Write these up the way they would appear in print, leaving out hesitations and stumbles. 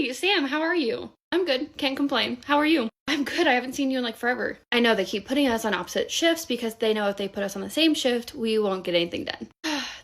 Hey, Sam, how are you? I'm good. Can't complain. How are you? I'm good. I haven't seen you in like forever. I know they keep putting us on opposite shifts because they know if they put us on the same shift, we won't get anything done.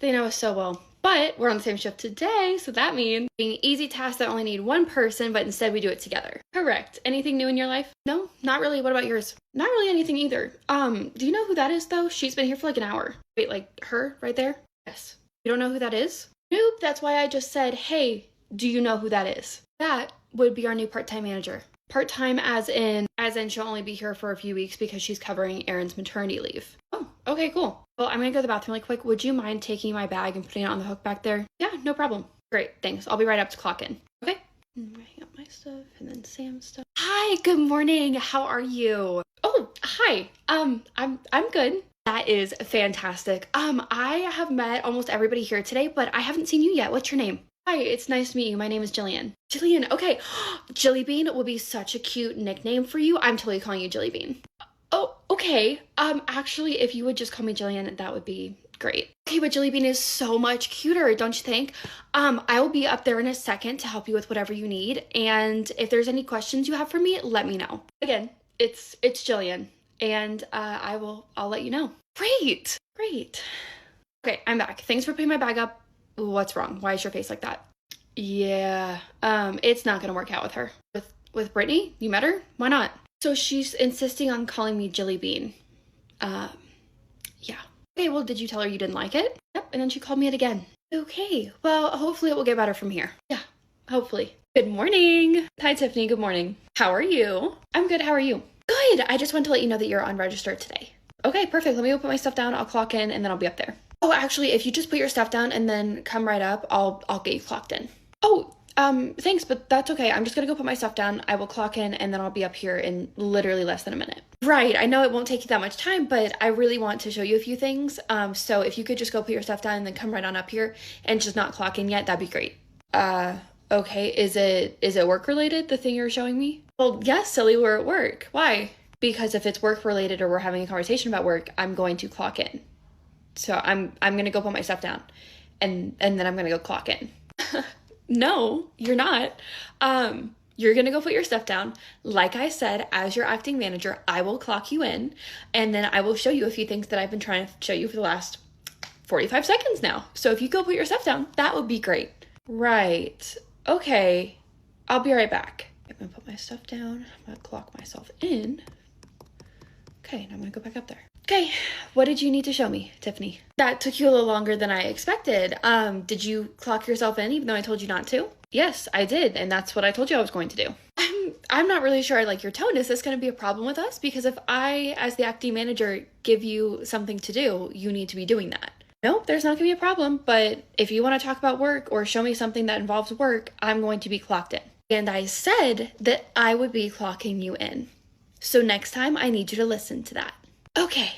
They know us so well. But we're on the same shift today, so that means being easy tasks that only need one person, but instead we do it together. Correct. Anything new in your life? No, not really. What about yours? Not really anything either. Do you know who that is though? She's been here for like an hour. Wait, like her right there? Yes. You don't know who that is? Nope, that's why I just said, hey, do you know who that is? That would be our new part-time manager. Part-time as in she'll only be here for a few weeks because she's covering Erin's maternity leave. Oh, okay, cool. Well, I'm gonna go to the bathroom really quick. Would you mind taking my bag and putting it on the hook back there? Yeah, no problem. Great, thanks. I'll be right up to clock in. Okay. I'm gonna hang up my stuff and then Sam's stuff. Hi, good morning. How are you? Oh, hi. I'm good. That is fantastic. I have met almost everybody here today, but I haven't seen you yet. What's your name? Hi, it's nice to meet you. My name is Jillian. Jillian, okay. Jillybean will be such a cute nickname for you. I'm totally calling you Jillybean. Oh, okay. Actually, if you would just call me Jillian, that would be great. Okay, but Jillybean is so much cuter, don't you think? I will be up there in a second to help you with whatever you need. And if there's any questions you have for me, let me know. Again, it's Jillian. And I'll let you know. Great. Okay, I'm back. Thanks for putting my bag up. What's wrong? Why is your face like that? Yeah, it's not gonna work out with her. With Brittany? You met her? Why not? So she's insisting on calling me Jillybean. Yeah. Okay, well, did you tell her you didn't like it? Yep, and then she called me it again. Okay, well, hopefully it will get better from here. Yeah, hopefully. Good morning. Hi, Tiffany, good morning. How are you? I'm good, how are you? Good, I just wanted to let you know that you're on register today. Okay, perfect. Let me go put my stuff down. I'll clock in and then I'll be up there. Oh, actually, if you just put your stuff down and then come right up, I'll get you clocked in. Oh, thanks, but that's okay. I'm just gonna go put my stuff down. I will clock in and then I'll be up here in literally less than a minute. Right, I know it won't take you that much time, but I really want to show you a few things. So if you could just go put your stuff down and then come right on up here and just not clock in yet, that'd be great. Okay, is it work related, the thing you're showing me? Well, yes, silly, we're at work. Why? Because if it's work related or we're having a conversation about work, I'm going to clock in. So I'm gonna go put my stuff down and then I'm gonna go clock in. No, you're not. You're gonna go put your stuff down. Like I said, as your acting manager, I will clock you in and then I will show you a few things that I've been trying to show you for the last 45 seconds now. So if you go put your stuff down, that would be great. Right. Okay. I'll be right back. I'm gonna put my stuff down. I'm gonna clock myself in. Okay, now I'm gonna go back up there. Okay, what did you need to show me, Tiffany? That took you a little longer than I expected. Did you clock yourself in even though I told you not to? Yes, I did, and that's what I told you I was going to do. I'm not really sure I like your tone. Is this gonna be a problem with us? Because if I, as the acting manager, give you something to do, you need to be doing that. No, there's not gonna be a problem, but if you wanna talk about work or show me something that involves work, I'm going to be clocked in. And I said that I would be clocking you in. So next time I need you to listen to that. Okay,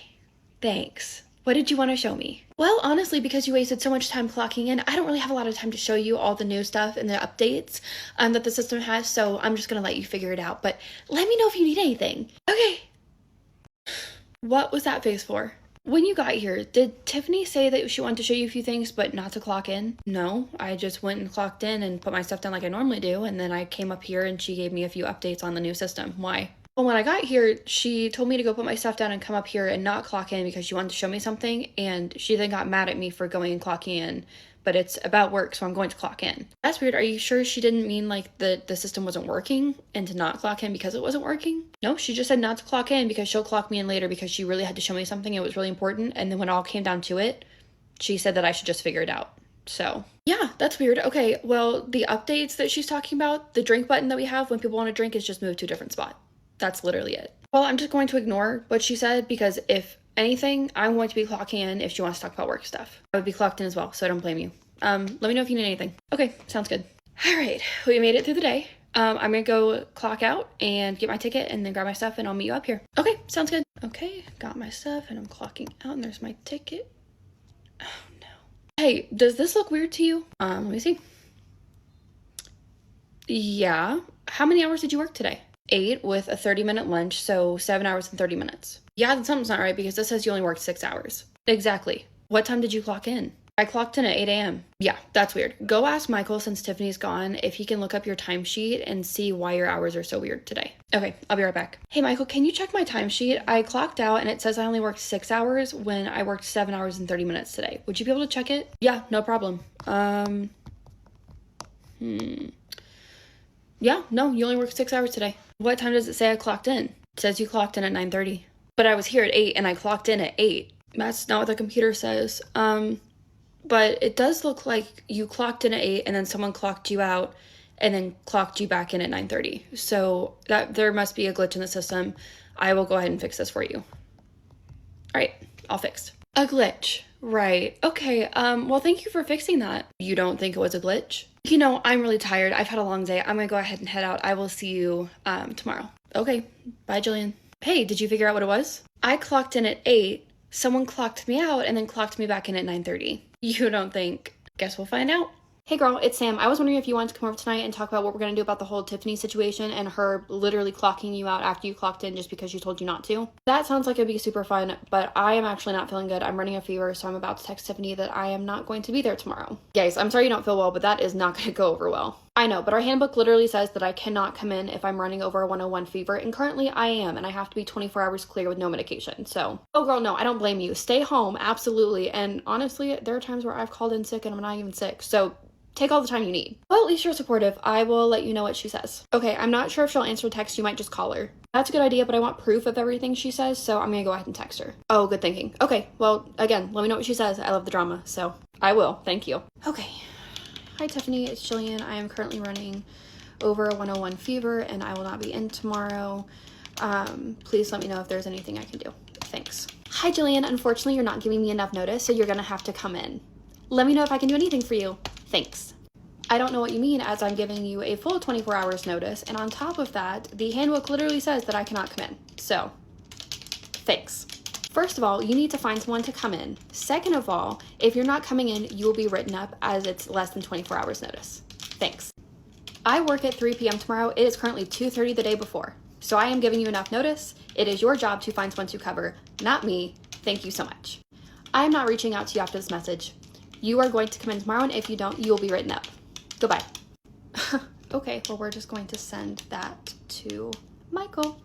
thanks. What did you want to show me? Well, honestly, because you wasted so much time clocking in, I don't really have a lot of time to show you all the new stuff and the updates that the system has, so I'm just going to let you figure it out. But let me know if you need anything. Okay. What was that face for? When you got here, did Tiffany say that she wanted to show you a few things but not to clock in? No, I just went and clocked in and put my stuff down like I normally do, and then I came up here and she gave me a few updates on the new system. Why? Well, when I got here, she told me to go put my stuff down and come up here and not clock in because she wanted to show me something, and she then got mad at me for going and clocking in, but it's about work, so I'm going to clock in. That's weird. Are you sure she didn't mean like the system wasn't working and to not clock in because it wasn't working? No, she just said not to clock in because she'll clock me in later because she really had to show me something. It was really important, and then when it all came down to it, she said that I should just figure it out. So yeah, that's weird. Okay, well, the updates that she's talking about, the drink button that we have when people want to drink is just moved to a different spot. That's literally it. Well, I'm just going to ignore what she said because if anything, I'm going to be clocking in if she wants to talk about work stuff. I would be clocked in as well, so I don't blame you. Let me know if you need anything. Okay, sounds good. All right, we made it through the day. I'm gonna go clock out and get my ticket and then grab my stuff and I'll meet you up here. Okay, sounds good. Okay, got my stuff and I'm clocking out and there's my ticket. Oh no. Hey, does this look weird to you? Let me see. Yeah. How many hours did you work today? 8 with a 30-minute lunch, so 7 hours and 30 minutes. Yeah, then something's not right because this says you only worked 6 hours. Exactly. What time did you clock in? I clocked in at 8 a.m. Yeah, that's weird. Go ask Michael, since Tiffany's gone, if he can look up your timesheet and see why your hours are so weird today. Okay, I'll be right back. Hey, Michael, can you check my timesheet? I clocked out and it says I only worked 6 hours when I worked 7 hours and 30 minutes today. Would you be able to check it? Yeah, no problem. Yeah, no, you only worked 6 hours today. What time does it say I clocked in? It says you clocked in at 9:30. But I was here at 8 and I clocked in at 8. That's not what the computer says. But it does look like you clocked in at 8 and then someone clocked you out and then clocked you back in at 9:30. So that there must be a glitch in the system. I will go ahead and fix this for you. All right, all fixed. A glitch, right. Okay, well, thank you for fixing that. You don't think it was a glitch? You know, I'm really tired. I've had a long day. I'm gonna go ahead and head out. I will see you tomorrow. Okay, bye, Jillian. Hey, did you figure out what it was? I clocked in at 8. Someone clocked me out and then clocked me back in at 9:30. You don't think? Guess we'll find out. Hey girl, it's Sam. I was wondering if you wanted to come over tonight and talk about what we're going to do about the whole Tiffany situation and her literally clocking you out after you clocked in just because she told you not to. That sounds like it'd be super fun, but I am actually not feeling good. I'm running a fever, so I'm about to text Tiffany that I am not going to be there tomorrow. Guys, I'm sorry you don't feel well, but that is not going to go over well. I know, but our handbook literally says that I cannot come in if I'm running over a 101 fever, and currently I am, and I have to be 24 hours clear with no medication, so. Oh girl, no, I don't blame you. Stay home, absolutely, and honestly, there are times where I've called in sick and I'm not even sick, so take all the time you need. Well, at least you're supportive. I will let you know what she says. Okay, I'm not sure if she'll answer text. You might just call her. That's a good idea, but I want proof of everything she says, so I'm gonna go ahead and text her. Oh, good thinking. Okay, well, again, let me know what she says. I love the drama, so I will. Thank you. Okay. Hi, Tiffany. It's Jillian. I am currently running over a 101 fever, and I will not be in tomorrow. Please let me know if there's anything I can do. Thanks. Hi, Jillian. Unfortunately, you're not giving me enough notice, so you're gonna have to come in. Let me know if I can do anything for you. Thanks. I don't know what you mean, as I'm giving you a full 24 hours notice, and on top of that, the handbook literally says that I cannot come in. So, thanks. First of all, you need to find someone to come in. Second of all, if you're not coming in, you will be written up as it's less than 24 hours notice. Thanks. I work at 3 p.m. tomorrow. It is currently 2:30 the day before. So I am giving you enough notice. It is your job to find someone to cover, not me. Thank you so much. I am not reaching out to you after this message. You are going to come in tomorrow, and if you don't, you will be written up. Goodbye. Okay, well, we're just going to send that to Michael.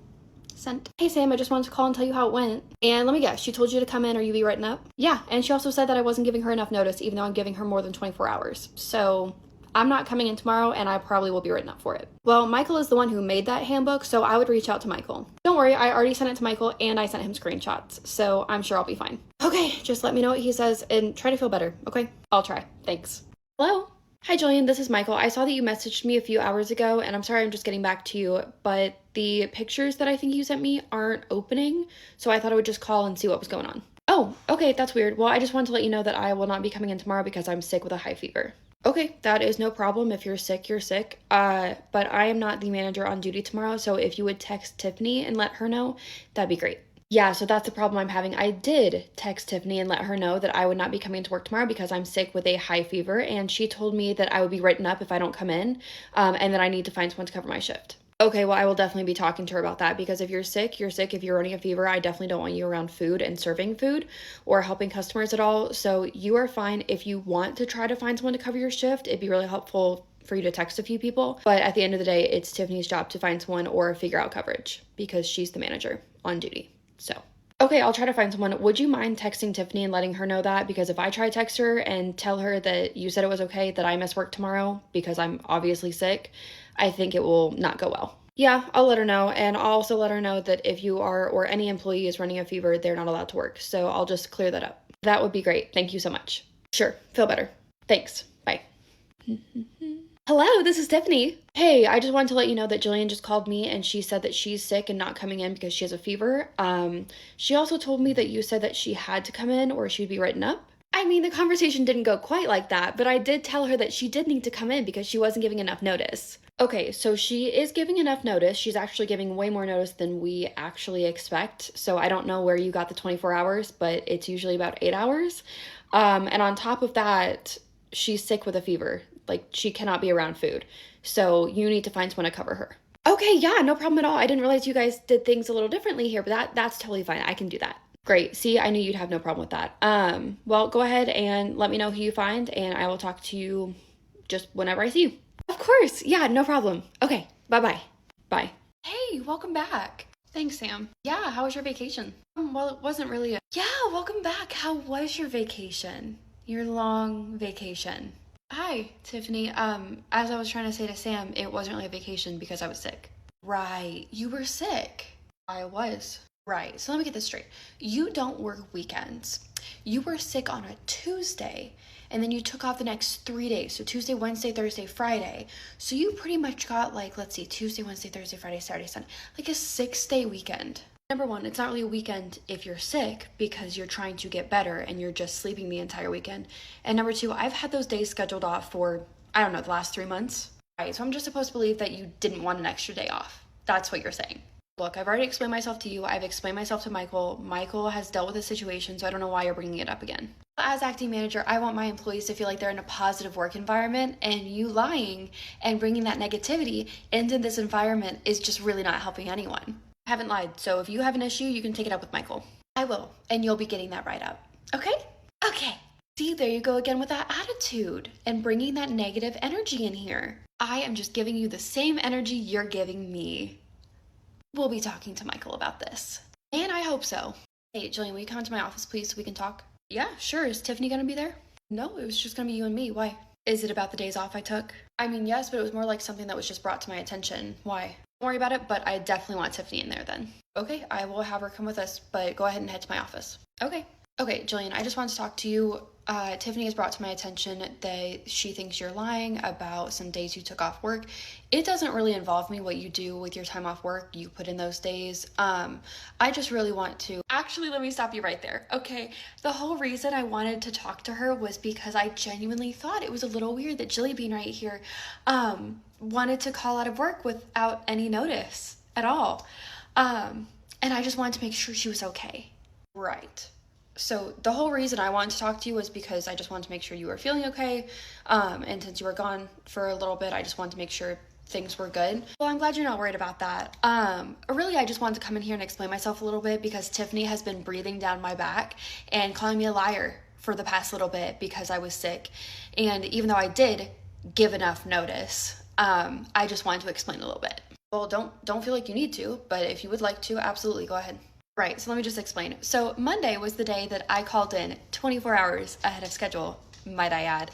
Sent. Hey, Sam, I just wanted to call and tell you how it went. And let me guess, she told you to come in or you be written up? Yeah, and she also said that I wasn't giving her enough notice, even though I'm giving her more than 24 hours. So I'm not coming in tomorrow, and I probably will be written up for it. Well, Michael is the one who made that handbook, so I would reach out to Michael. Don't worry, I already sent it to Michael, and I sent him screenshots, so I'm sure I'll be fine. Okay, just let me know what he says, and try to feel better, okay? I'll try. Thanks. Hello? Hi, Jillian, this is Michael. I saw that you messaged me a few hours ago, and I'm sorry I'm just getting back to you, but the pictures that I think you sent me aren't opening, so I thought I would just call and see what was going on. Oh, okay, that's weird. Well, I just wanted to let you know that I will not be coming in tomorrow because I'm sick with a high fever. Okay, that is no problem. If you're sick, you're sick. But I am not the manager on duty tomorrow, so if you would text Tiffany and let her know, that'd be great. Yeah, so that's the problem I'm having. I did text Tiffany and let her know that I would not be coming to work tomorrow because I'm sick with a high fever, and she told me that I would be written up if I don't come in, and that I need to find someone to cover my shift. Okay, well, I will definitely be talking to her about that, because if you're sick, you're sick. If you're running a fever, I definitely don't want you around food and serving food or helping customers at all. So you are fine. If you want to try to find someone to cover your shift, it'd be really helpful for you to text a few people. But at the end of the day, it's Tiffany's job to find someone or figure out coverage because she's the manager on duty. So, okay, I'll try to find someone. Would you mind texting Tiffany and letting her know that? Because if I try to text her and tell her that you said it was okay that I miss work tomorrow because I'm obviously sick, I think it will not go well. Yeah, I'll let her know. And I'll also let her know that if you are, or any employee is running a fever, they're not allowed to work. So I'll just clear that up. That would be great. Thank you so much. Sure, feel better. Thanks. Bye. Hello, this is Tiffany. Hey, I just wanted to let you know that Jillian just called me and she said that she's sick and not coming in because she has a fever. She also told me that you said that she had to come in or she'd be written up. I mean, the conversation didn't go quite like that, but I did tell her that she did need to come in because she wasn't giving enough notice. Okay, so she is giving enough notice. She's actually giving way more notice than we actually expect. So I don't know where you got the 24 hours, but it's usually about 8 hours. And on top of that, she's sick with a fever. Like, she cannot be around food. So you need to find someone to cover her. Okay, yeah, no problem at all. I didn't realize you guys did things a little differently here, but that's totally fine. I can do that. Great. See, I knew you'd have no problem with that. Well, go ahead and let me know who you find, and I will talk to you just whenever I see you. Of course. Yeah, no problem. Okay. Bye-bye. Bye. Hey, welcome back. Thanks, Sam. Yeah, how was your vacation? Well, it wasn't really Yeah, welcome back. How was your vacation? Your long vacation. Hi, Tiffany. As I was trying to say to Sam, it wasn't really a vacation because I was sick. Right. You were sick. I was. Right. So let me get this straight. You don't work weekends. You were sick on a Tuesday, and then you took off the next 3 days. So Tuesday, Wednesday, Thursday, Friday. So you pretty much got like, let's see, Tuesday, Wednesday, Thursday, Friday, Saturday, Sunday, like a 6-day weekend. Number one, it's not really a weekend if you're sick because you're trying to get better and you're just sleeping the entire weekend. And number two, I've had those days scheduled off for, I don't know, the last 3 months. Right. So I'm just supposed to believe that you didn't want an extra day off. That's what you're saying. Look, I've already explained myself to you. I've explained myself to Michael. Michael has dealt with the situation, so I don't know why you're bringing it up again. As acting manager, I want my employees to feel like they're in a positive work environment, and you lying and bringing that negativity into this environment is just really not helping anyone. I haven't lied, so if you have an issue, you can take it up with Michael. I will, and you'll be getting that right up. Okay? Okay. See, there you go again with that attitude and bringing that negative energy in here. I am just giving you the same energy you're giving me. We'll be talking to Michael about this. And I hope so. Hey, Jillian, will you come into my office, please, so we can talk? Yeah, sure. Is Tiffany gonna be there? No, it was just gonna be you and me. Why? Is it about the days off I took? I mean, yes, but it was more like something that was just brought to my attention. Why? Don't worry about it, but I definitely want Tiffany in there then. Okay, I will have her come with us, but go ahead and head to my office. Okay. Okay, Jillian, I just wanted to talk to you. Tiffany has brought to my attention that she thinks you're lying about some days you took off work. It doesn't really involve me what you do with your time off work. You put in those days. I just really want to... Actually, let me stop you right there. Okay, the whole reason I wanted to talk to her was because I genuinely thought it was a little weird that Jilly Bean right here wanted to call out of work without any notice at all. And I just wanted to make sure she was okay. Right. So the whole reason I wanted to talk to you was because I just wanted to make sure you were feeling okay. And since you were gone for a little bit, I just wanted to make sure things were good. Well, I'm glad you're not worried about that. Really, I just wanted to come in here and explain myself a little bit because Tiffany has been breathing down my back and calling me a liar for the past little bit because I was sick. And even though I did give enough notice, I just wanted to explain a little bit. Well, don't feel like you need to, but if you would like to, absolutely go ahead. Right, so let me just explain. So Monday was the day that I called in 24 hours ahead of schedule, might I add.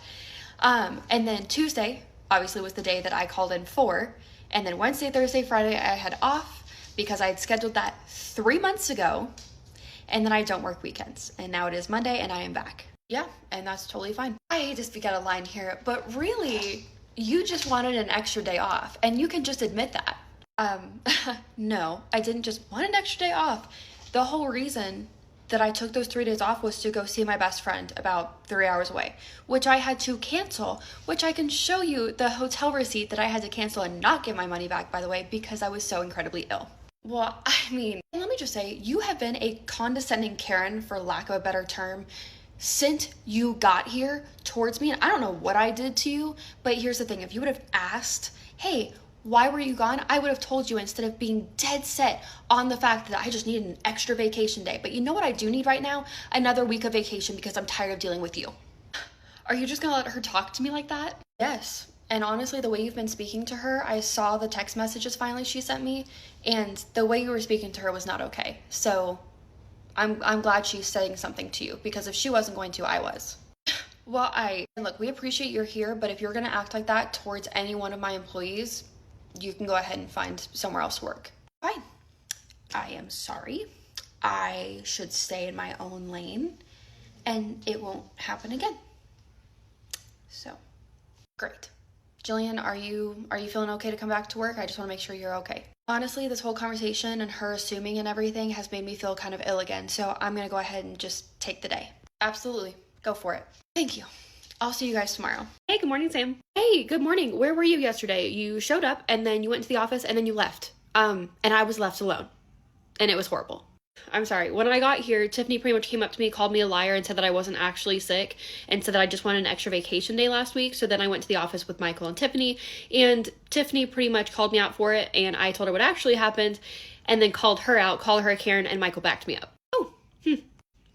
And then Tuesday, obviously, was the day that I called in for. And then Wednesday, Thursday, Friday, I had off because I had scheduled that 3 months ago. And then I don't work weekends. And now it is Monday and I am back. Yeah, and that's totally fine. I hate to speak out of line here, but really, you just wanted an extra day off. And you can just admit that. No, I didn't just want an extra day off. The whole reason that I took those 3 days off was to go see my best friend about 3 hours away, which I had to cancel, which I can show you the hotel receipt that I had to cancel and not get my money back, by the way, because I was so incredibly ill. Well, I mean, let me just say, you have been a condescending Karen, for lack of a better term, since you got here towards me. And I don't know what I did to you, but here's the thing. If you would have asked, hey, why were you gone? I would have told you instead of being dead set on the fact that I just needed an extra vacation day. But you know what I do need right now? Another week of vacation because I'm tired of dealing with you. Are you just gonna let her talk to me like that? Yes. And honestly, the way you've been speaking to her, I saw the text messages finally she sent me, and the way you were speaking to her was not okay. So I'm glad she's saying something to you, because if she wasn't going to, I was. Well, look, we appreciate you're here, but if you're gonna act like that towards any one of my employees, you can go ahead and find somewhere else to work. Fine. I am sorry. I should stay in my own lane and it won't happen again. So, great. Jillian, are you feeling okay to come back to work? I just want to make sure you're okay. Honestly, this whole conversation and her assuming and everything has made me feel kind of ill again. So I'm going to go ahead and just take the day. Absolutely. Go for it. Thank you. I'll see you guys tomorrow. Hey, good morning, Sam. Hey, good morning. Where were you yesterday? You showed up and then you went to the office and then you left. And I was left alone. And it was horrible. I'm sorry. When I got here, Tiffany pretty much came up to me, called me a liar, and said that I wasn't actually sick, and said that I just wanted an extra vacation day last week. So then I went to the office with Michael and Tiffany, and Tiffany pretty much called me out for it, and I told her what actually happened, and then called her out, called her a Karen, and Michael backed me up. Oh,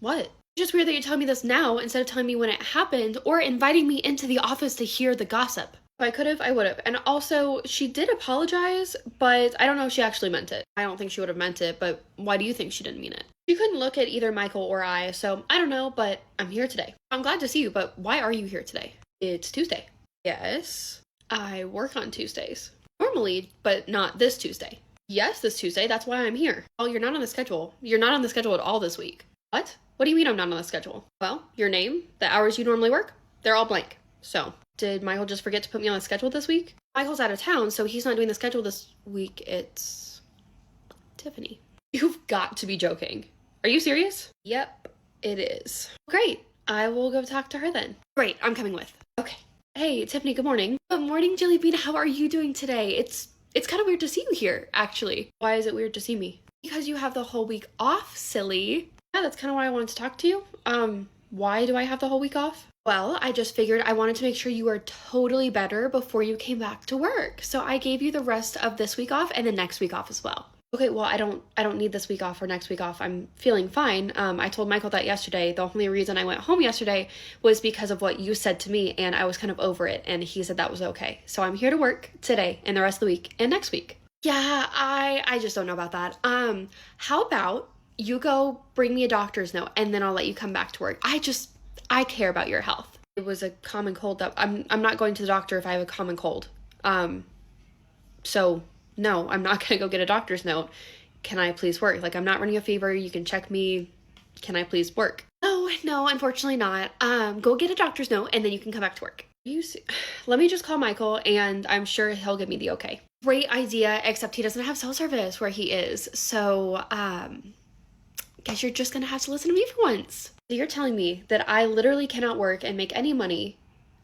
What? It's just weird that you're telling me this now instead of telling me when it happened or inviting me into the office to hear the gossip. If I could have, I would have. And also, she did apologize, but I don't know if she actually meant it. I don't think she would have meant it, but why do you think she didn't mean it? She couldn't look at either Michael or I, so I don't know, but I'm here today. I'm glad to see you, but why are you here today? It's Tuesday. Yes, I work on Tuesdays. Normally, but not this Tuesday. Yes, this Tuesday, that's why I'm here. Oh, you're not on the schedule. You're not on the schedule at all this week. What? What do you mean I'm not on the schedule? Well, your name, the hours you normally work, they're all blank. So, did Michael just forget to put me on the schedule this week? Michael's out of town, so he's not doing the schedule this week. It's Tiffany. You've got to be joking. Are you serious? Yep, it is. Great. I will go talk to her then. Great, I'm coming with. Okay. Hey, Tiffany, good morning. Good morning, Jelly Bean. How are you doing today? It's kind of weird to see you here, actually. Why is it weird to see me? Because you have the whole week off, silly. Yeah, that's kind of why I wanted to talk to you. Why do I have the whole week off? Well, I just figured I wanted to make sure you were totally better before you came back to work. So I gave you the rest of this week off and the next week off as well. Okay, well, I don't need this week off or next week off. I'm feeling fine. I told Michael that yesterday. The only reason I went home yesterday was because of what you said to me, and I was kind of over it, and he said that was okay. So I'm here to work today and the rest of the week and next week. Yeah, I just don't know about that. How about you go bring me a doctor's note, and then I'll let you come back to work. I care about your health. It was a common cold that I'm not going to the doctor if I have a common cold. So no, I'm not gonna go get a doctor's note. Can I please work? Like, I'm not running a fever. You can check me. Can I please work? No, unfortunately not. Go get a doctor's note and then you can come back to work. Let me just call Michael and I'm sure he'll give me the okay. Great idea, except he doesn't have cell service where he is. So, guess you're just gonna have to listen to me for once. So you're telling me that I literally cannot work and make any money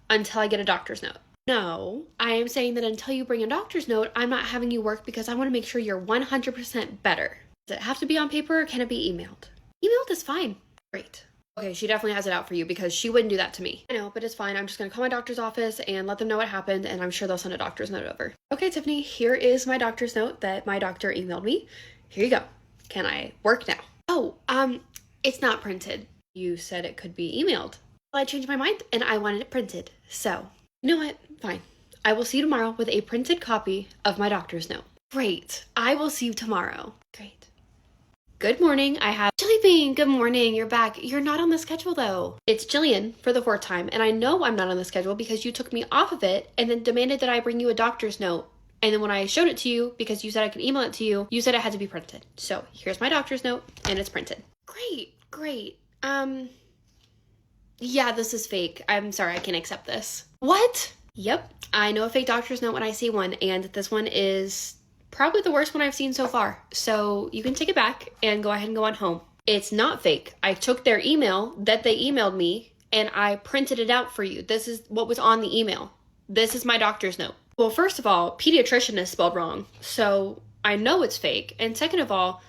until I get a doctor's note? No, I am saying that until you bring a doctor's note, I'm not having you work because I want to make sure you're 100% better. Does it have to be on paper or can it be emailed? Emailed is fine. Great. Okay, she definitely has it out for you because she wouldn't do that to me. I know, but it's fine. I'm just going to call my doctor's office and let them know what happened, and I'm sure they'll send a doctor's note over. Okay, Tiffany, here is my doctor's note that my doctor emailed me. Here you go. Can I work now? Oh, it's not printed. You said it could be emailed. Well, I changed my mind and I wanted it printed. So, you know what? Fine. I will see you tomorrow with a printed copy of my doctor's note. Great. I will see you tomorrow. Great. Good morning. I have Jelly Bean. Good morning. You're back. You're not on the schedule though. It's Jillian for the fourth time, and I know I'm not on the schedule because you took me off of it and then demanded that I bring you a doctor's note. And then when I showed it to you, because you said I could email it to you, you said it had to be printed. So here's my doctor's note and it's printed. Great. Yeah, this is fake. I'm sorry, I can't accept this. What? Yep, I know a fake doctor's note when I see one, and this one is probably the worst one I've seen so far. So you can take it back and go ahead and go on home. It's not fake. I took their email that they emailed me and I printed it out for you. This is what was on the email. This is my doctor's note. Well, first of all, pediatrician is spelled wrong, so I know it's fake. And second of all,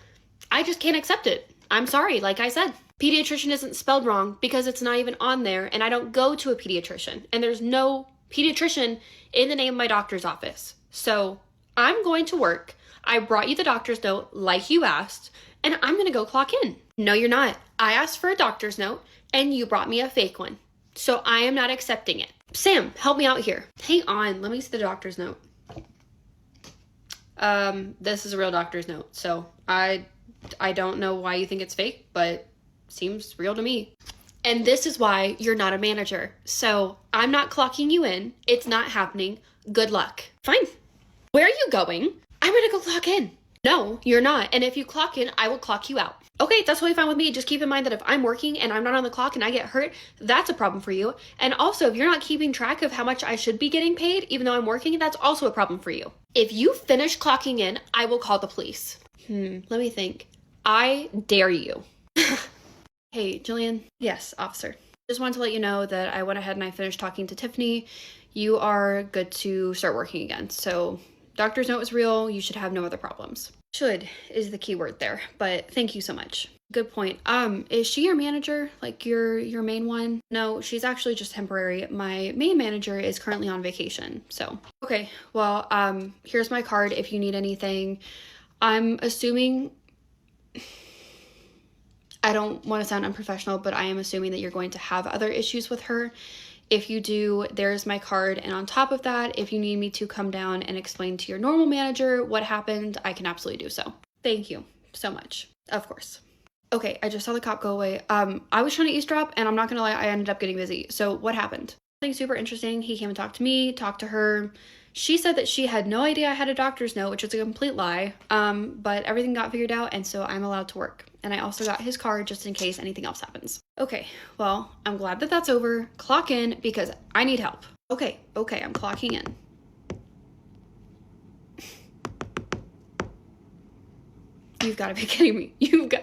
I just can't accept it. I'm sorry, like I said. Pediatrician isn't spelled wrong because it's not even on there, and I don't go to a pediatrician, and there's no pediatrician in the name of my doctor's office. So I'm going to work. I brought you the doctor's note like you asked, and I'm going to go clock in. No, you're not. I asked for a doctor's note, and you brought me a fake one. So I am not accepting it. Sam, help me out here. Hang on. Let me see the doctor's note. This is a real doctor's note, so I don't know why you think it's fake, but seems real to me. And this is why you're not a manager. So I'm not clocking you in. It's not happening. Good luck. Fine. Where are you going? I'm gonna go clock in. No, you're not. And if you clock in, I will clock you out. Okay, that's totally fine with me. Just keep in mind that if I'm working and I'm not on the clock and I get hurt, that's a problem for you. And also, if you're not keeping track of how much I should be getting paid, even though I'm working, that's also a problem for you. If you finish clocking in, I will call the police. Let me think. I dare you. Hey, Jillian. Yes, officer. Just wanted to let you know that I went ahead and I finished talking to Tiffany. You are good to start working again. So doctor's note is real. You should have no other problems. Should is the key word there, but thank you so much. Good point. Is she your manager? Like your main one? No, she's actually just temporary. My main manager is currently on vacation. So, okay. Well, here's my card if you need anything. I'm assuming I don't want to sound unprofessional, but I am assuming that you're going to have other issues with her. If you do, there's my card. And on top of that, if you need me to come down and explain to your normal manager what happened, I can absolutely do so. Thank you so much. Of course. Okay, I just saw the cop go away. I was trying to eavesdrop, and I'm not gonna lie, I ended up getting busy. So what happened? Something super interesting. He came and talked to me, talked to her. She said that she had no idea I had a doctor's note, which is a complete lie. But everything got figured out, and so I'm allowed to work. And I also got his card just in case anything else happens. Okay, well, I'm glad that that's over. Clock in because I need help. Okay, I'm clocking in. You've got to be kidding me. You've got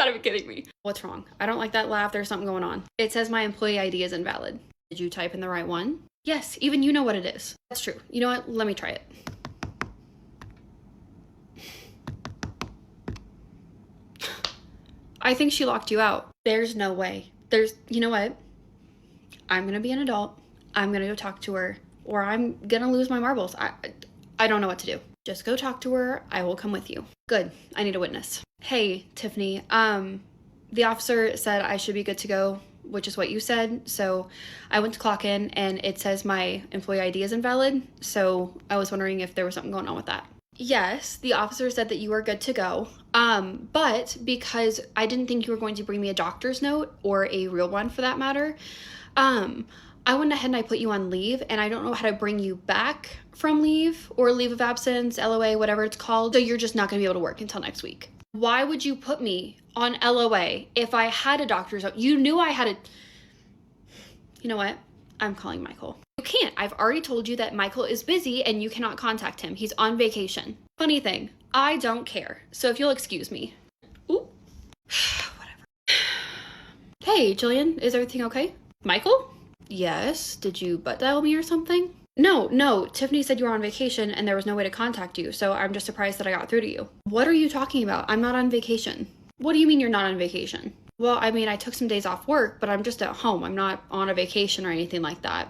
to be kidding me. What's wrong? I don't like that laugh. There's something going on. It says my employee ID is invalid. Did you type in the right one? Yes, even you know what it is. That's true. You know what? Let me try it. I think she locked you out. There's no way. You know what? I'm gonna be an adult. I'm gonna go talk to her, or I'm gonna lose my marbles. I don't know what to do. Just go talk to her. I will come with you. Good. I need a witness. Hey, Tiffany. The officer said I should be good to go, which is what you said. So I went to clock in and it says my employee ID is invalid. So I was wondering if there was something going on with that. Yes, the officer said that you were good to go. But because I didn't think you were going to bring me a doctor's note, or a real one for that matter, I went ahead and I put you on leave, and I don't know how to bring you back from leave, or leave of absence, LOA, whatever it's called. So you're just not going to be able to work until next week. Why would you put me on LOA if I had a doctor's note? You knew I had a... You know what? I'm calling Michael. You can't. I've already told you that Michael is busy and you cannot contact him. He's on vacation. Funny thing, I don't care. So if you'll excuse me. Ooh. Whatever. Hey, Jillian, is everything okay? Michael? Yes. Did you butt dial me or something? No. Tiffany said you were on vacation and there was no way to contact you, so I'm just surprised that I got through to you. What are you talking about? I'm not on vacation. What do you mean you're not on vacation? Well, I mean, I took some days off work, but I'm just at home. I'm not on a vacation or anything like that.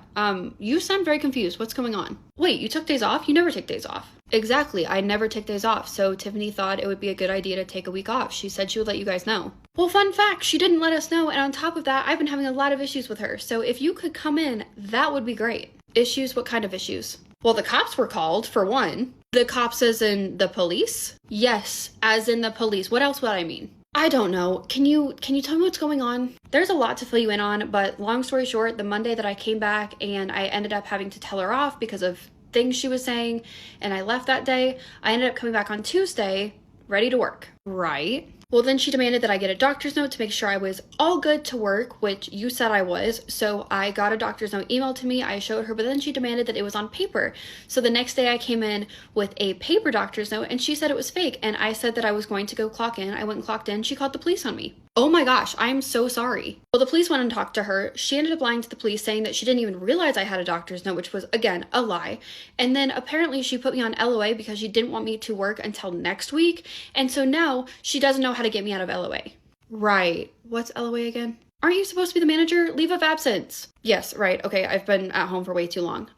You sound very confused. What's going on? Wait, you took days off? You never take days off. Exactly. I never take days off. So Tiffany thought it would be a good idea to take a week off. She said she would let you guys know. Well, fun fact, she didn't let us know. And on top of that, I've been having a lot of issues with her. So if you could come in, that would be great. Issues? What kind of issues? Well, the cops were called, for one. The cops as in the police? Yes, as in the police. What else would I mean? I don't know. Can you tell me what's going on? There's a lot to fill you in on, but long story short, the Monday that I came back and I ended up having to tell her off because of things she was saying, and I left that day, I ended up coming back on Tuesday, ready to work. Right? Well, then she demanded that I get a doctor's note to make sure I was all good to work, which you said I was. So I got a doctor's note emailed to me. I showed her, but then she demanded that it was on paper. So the next day I came in with a paper doctor's note and she said it was fake. And I said that I was going to go clock in. I went and clocked in. She called the police on me. Oh my gosh, I'm so sorry. Well, the police went and talked to her. She ended up lying to the police, saying that she didn't even realize I had a doctor's note, which was, again, a lie. And then apparently she put me on LOA because she didn't want me to work until next week. And so now she doesn't know how to get me out of LOA. Right. What's LOA again? Aren't you supposed to be the manager? Leave of absence. Yes, right. Okay, I've been at home for way too long.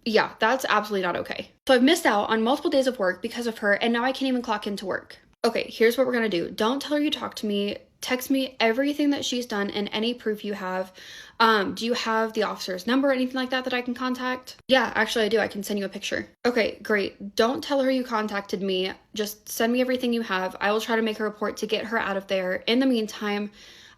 Yeah, that's absolutely not okay. So I've missed out on multiple days of work because of her, and now I can't even clock into work. Okay, here's what we're gonna do. Don't tell her you talked to me. Text me everything that she's done and any proof you have. Do you have the officer's number or anything like that that I can contact? Yeah, actually I do. I can send you a picture. Okay, great. Don't tell her you contacted me. Just send me everything you have. I will try to make a report to get her out of there. In the meantime,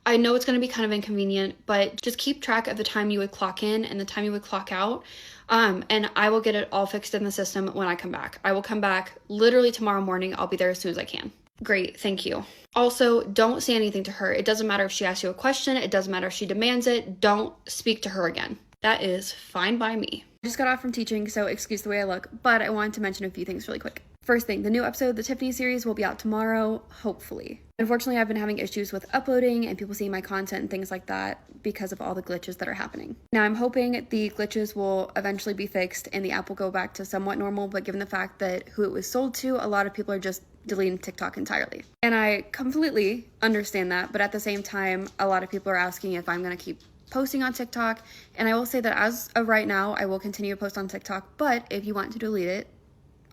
I know it's going to be kind of inconvenient, but just keep track of the time you would clock in and the time you would clock out. And I will get it all fixed in the system when I come back. I will come back literally tomorrow morning. I'll be there as soon as I can. Great, thank you. Also, don't say anything to her. It doesn't matter if she asks you a question. It doesn't matter if she demands it. Don't speak to her again. That is fine by me. I just got off from teaching, so excuse the way I look, but I wanted to mention a few things really quick. First thing, the new episode of the Tiffany series will be out tomorrow, hopefully. Unfortunately, I've been having issues with uploading and people seeing my content and things like that because of all the glitches that are happening. Now, I'm hoping the glitches will eventually be fixed and the app will go back to somewhat normal, but given the fact that who it was sold to, a lot of people are just deleting TikTok entirely. And I completely understand that, but at the same time, a lot of people are asking if I'm going to keep posting on TikTok, and I will say that as of right now, I will continue to post on TikTok, but if you want to delete it,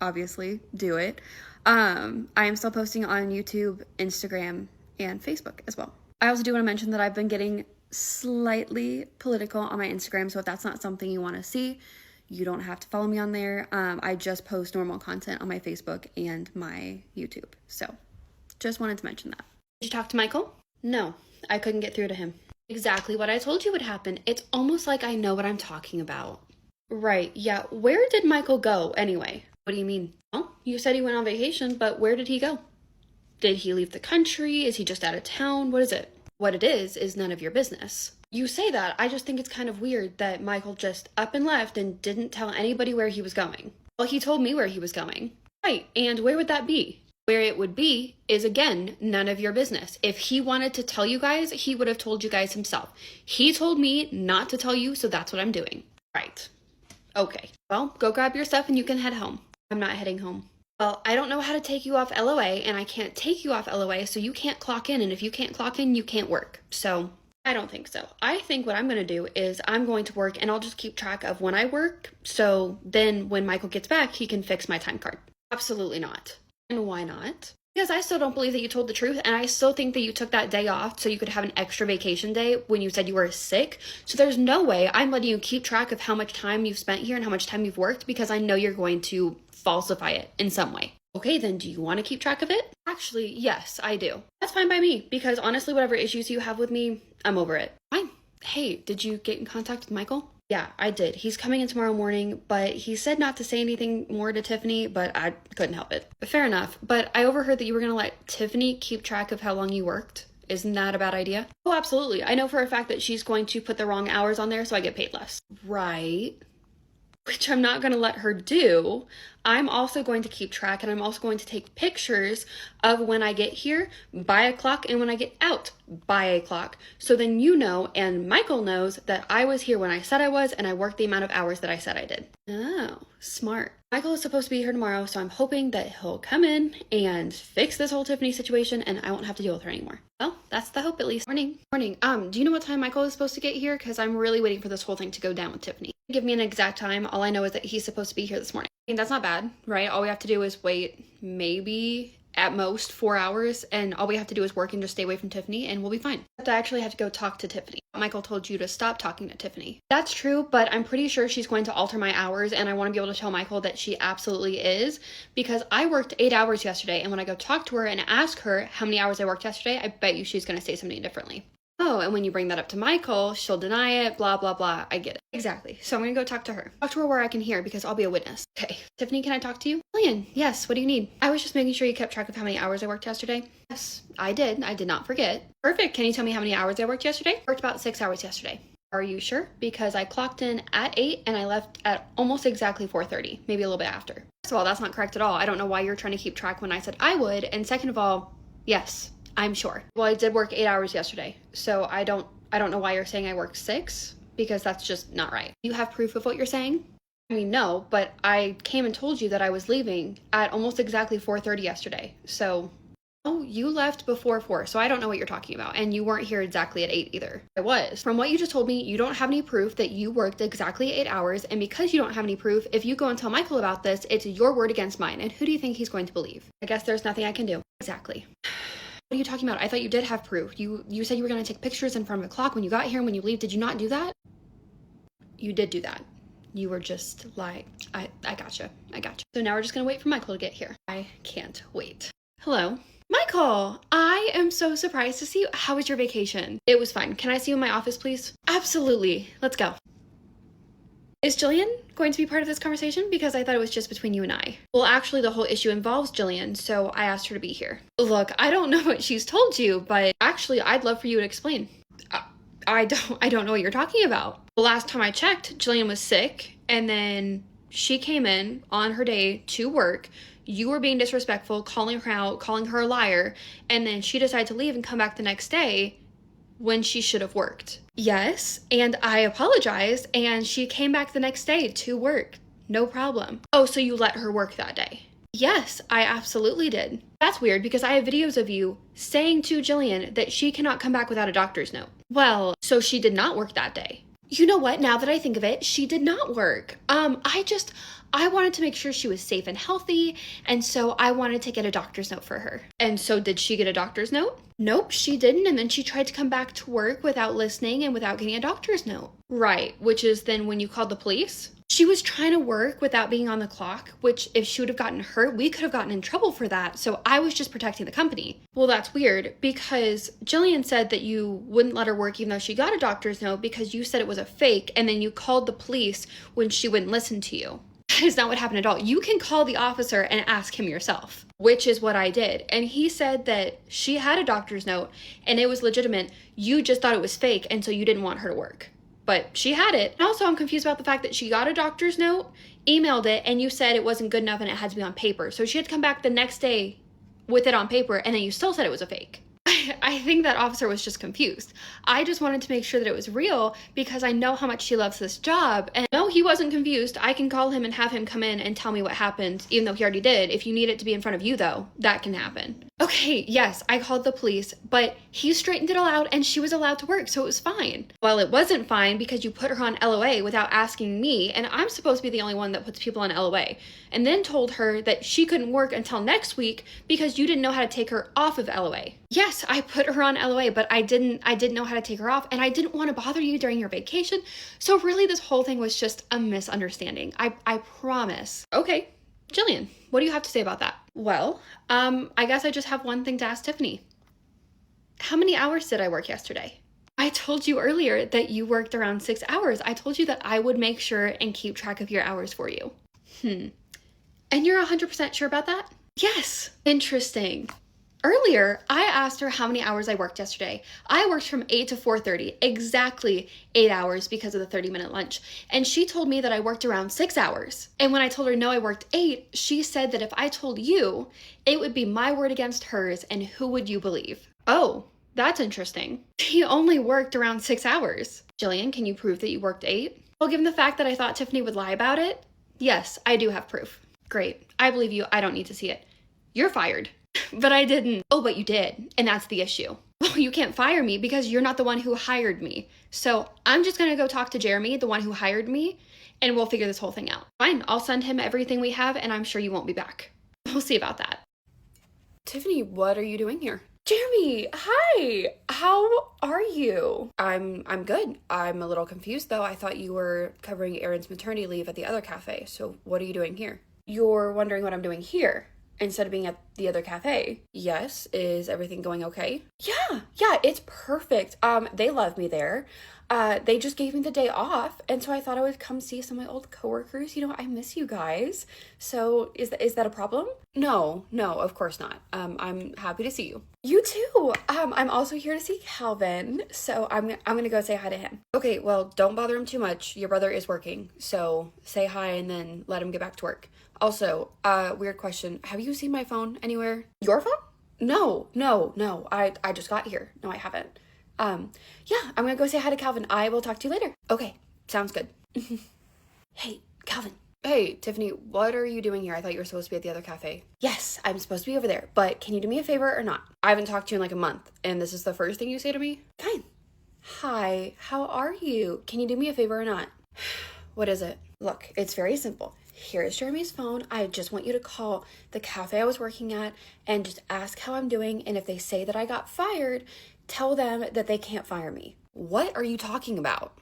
obviously do it. I am still posting on YouTube, Instagram, and Facebook as well. I also do want to mention that I've been getting slightly political on my Instagram, so if that's not something you want to see, you don't have to follow me on there. I just post normal content on my Facebook and my YouTube. So just wanted to mention that. Did you talk to Michael? No, I couldn't get through to him. Exactly what I told you would happen. It's almost like I know what I'm talking about. Right, yeah. Where did Michael go anyway? What do you mean? Well, you said he went on vacation, but where did he go? Did he leave the country? Is he just out of town? What is it? What it is none of your business. You say that, I just think it's kind of weird that Michael just up and left and didn't tell anybody where he was going. Well, he told me where he was going. Right, and where would that be? Where it would be is, again, none of your business. If he wanted to tell you guys, he would have told you guys himself. He told me not to tell you, so that's what I'm doing. Right. Okay. Well, go grab your stuff and you can head home. I'm not heading home. Well, I don't know how to take you off LOA, and I can't take you off LOA, so you can't clock in, and if you can't clock in, you can't work. So I don't think so. I think what I'm going to do is I'm going to work, and I'll just keep track of when I work, so then when Michael gets back, he can fix my time card. Absolutely not. And why not? Because I still don't believe that you told the truth, and I still think that you took that day off so you could have an extra vacation day when you said you were sick. So there's no way I'm letting you keep track of how much time you've spent here and how much time you've worked, because I know you're going to falsify it in some way. Okay, then do you want to keep track of it? Actually, yes, I do. That's fine by me, because honestly, whatever issues you have with me, I'm over it. Fine. Hey, did you get in contact with Michael? Yeah, I did. He's coming in tomorrow morning, but he said not to say anything more to Tiffany, but I couldn't help it. Fair enough, but I overheard that you were going to let Tiffany keep track of how long you worked. Isn't that a bad idea? Oh, absolutely. I know for a fact that she's going to put the wrong hours on there so I get paid less. Right. Which I'm not going to let her do. I'm also going to keep track, and I'm also going to take pictures of when I get here by a clock and when I get out by a clock. So then you know, and Michael knows, that I was here when I said I was, and I worked the amount of hours that I said I did. Oh, smart. Michael is supposed to be here tomorrow, so I'm hoping that he'll come in and fix this whole Tiffany situation, and I won't have to deal with her anymore. Well, that's the hope at least. Morning. Morning. Do you know what time Michael is supposed to get here? Because I'm really waiting for this whole thing to go down with Tiffany. Give me an exact time. All I know is that he's supposed to be here this morning. I mean, that's not bad, right? All we have to do is wait maybe at most 4 hours, and all we have to do is work and just stay away from Tiffany, and we'll be fine. But I actually have to go talk to Tiffany. Michael told you to stop talking to Tiffany. That's true, but I'm pretty sure she's going to alter my hours, and I want to be able to tell Michael that she absolutely is, because I worked 8 hours yesterday, and when I go talk to her and ask her how many hours I worked yesterday, I bet you she's going to say something differently. Oh, and when you bring that up to Michael, she'll deny it, blah, blah, blah. I get it. Exactly. So I'm going to go talk to her. Talk to her where I can hear, because I'll be a witness. Okay. Tiffany, can I talk to you? Lillian, yes. What do you need? I was just making sure you kept track of how many hours I worked yesterday. Yes, I did. I did not forget. Perfect. Can you tell me how many hours I worked yesterday? I worked about 6 hours yesterday. Are you sure? Because I clocked in at 8 and I left at almost exactly 4:30, maybe a little bit after. First of all, that's not correct at all. I don't know why you're trying to keep track when I said I would. And second of all, yes, I'm sure. Well, I did work 8 hours yesterday, so I don't know why you're saying I worked 6, because that's just not right. You have proof of what you're saying? I mean, no, but I came and told you that I was leaving at almost exactly 4:30 yesterday. So, oh, you left before 4, so I don't know what you're talking about. And you weren't here exactly at 8 either. I was. From what you just told me, you don't have any proof that you worked exactly 8 hours. And because you don't have any proof, if you go and tell Michael about this, it's your word against mine. And who do you think he's going to believe? I guess there's nothing I can do. Exactly. What are you talking about? I thought you did have proof. You said you were going to take pictures in front of a clock when you got here and when you leave. Did you not do that? You did do that. You were just like, I gotcha. I gotcha. So now we're just going to wait for Michael to get here. I can't wait. Hello. Michael, I am so surprised to see you. How was your vacation? It was fun. Can I see you in my office, please? Absolutely. Let's go. Is Jillian going to be part of this conversation? Because I thought it was just between you and I. Well, actually, the whole issue involves Jillian, so I asked her to be here. Look, I don't know what she's told you, but actually, I'd love for you to explain. I don't know what you're talking about. The last time I checked, Jillian was sick, and then she came in on her day to work. You were being disrespectful, calling her out, calling her a liar, and then she decided to leave and come back the next day when she should have worked. Yes, and I apologized, and she came back the next day to work. No problem. Oh, so you let her work that day? Yes, I absolutely did. That's weird, because I have videos of you saying to Jillian that she cannot come back without a doctor's note. Well, so she did not work that day. You know what? Now that I think of it, she did not work. I wanted to make sure she was safe and healthy, and so I wanted to get a doctor's note for her. And so did she get a doctor's note? Nope, she didn't, and then she tried to come back to work without listening and without getting a doctor's note. Right, which is then when you called the police? She was trying to work without being on the clock, which if she would have gotten hurt, we could have gotten in trouble for that, so I was just protecting the company. Well, that's weird, because Jillian said that you wouldn't let her work even though she got a doctor's note because you said it was a fake, and then you called the police when she wouldn't listen to you. That is not what happened at all. You can call the officer and ask him yourself, which is what I did. And he said that she had a doctor's note and it was legitimate. You just thought it was fake, and so you didn't want her to work. But she had it. And also, I'm confused about the fact that she got a doctor's note, emailed it, and you said it wasn't good enough and it had to be on paper. So she had to come back the next day with it on paper, and then you still said it was a fake. I think that officer was just confused. I just wanted to make sure that it was real because I know how much she loves this job. And no, he wasn't confused. I can call him and have him come in and tell me what happened, even though he already did. If you need it to be in front of you, though, that can happen. Okay, yes, I called the police, but he straightened it all out and she was allowed to work, so it was fine. Well, it wasn't fine because you put her on LOA without asking me, and I'm supposed to be the only one that puts people on LOA, and then told her that she couldn't work until next week because you didn't know how to take her off of LOA. Yes, I put her on LOA, but I didn't know how to take her off, and I didn't want to bother you during your vacation, so really this whole thing was just a misunderstanding. I promise. Okay. Jillian, what do you have to say about that? Well, I guess I just have one thing to ask Tiffany. How many hours did I work yesterday? I told you earlier that you worked around 6 hours. I told you that I would make sure and keep track of your hours for you. And you're 100% sure about that? Yes. Interesting. Earlier, I asked her how many hours I worked yesterday. I worked from 8 to 4:30, exactly 8 hours because of the 30-minute lunch. And she told me that I worked around 6 hours. And when I told her no, I worked 8, she said that if I told you, it would be my word against hers, and who would you believe? Oh, that's interesting. She only worked around 6 hours. Jillian, can you prove that you worked 8? Well, given the fact that I thought Tiffany would lie about it, yes, I do have proof. Great. I believe you. I don't need to see it. You're fired. But I didn't. Oh, but you did. And that's the issue. Well, you can't fire me because you're not the one who hired me. So I'm just going to go talk to Jeremy, the one who hired me, and we'll figure this whole thing out. Fine. I'll send him everything we have, and I'm sure you won't be back. We'll see about that. Tiffany, what are you doing here? Jeremy, hi. How are you? I'm good. I'm a little confused, though. I thought you were covering Erin's maternity leave at the other cafe. So what are you doing here? You're wondering what I'm doing here instead of being at the other cafe. Yes. Is everything going okay? Yeah, it's perfect. They love me there. They just gave me the day off, and so I thought I would come see some of my old coworkers. You know, I miss you guys. So is that a problem? No, of course not. I'm happy to see you. You too. I'm also here to see Calvin, so I'm gonna go say hi to him. Okay, well, don't bother him too much. Your brother is working, so say hi and then let him get back to work. Also, weird question. Have you seen my phone anywhere? Your phone? No. I just got here. No, I haven't. Yeah, I'm gonna go say hi to Calvin. I will talk to you later. Okay, sounds good. Hey, Calvin. Hey, Tiffany, what are you doing here? I thought you were supposed to be at the other cafe. Yes, I'm supposed to be over there, but can you do me a favor or not? I haven't talked to you in like a month, and this is the first thing you say to me? Fine. Hi, how are you? Can you do me a favor or not? What is it? Look, it's very simple. Here's Jeremy's phone. I just want you to call the cafe I was working at and just ask how I'm doing, and if they say that I got fired, tell them that they can't fire me. What are you talking about?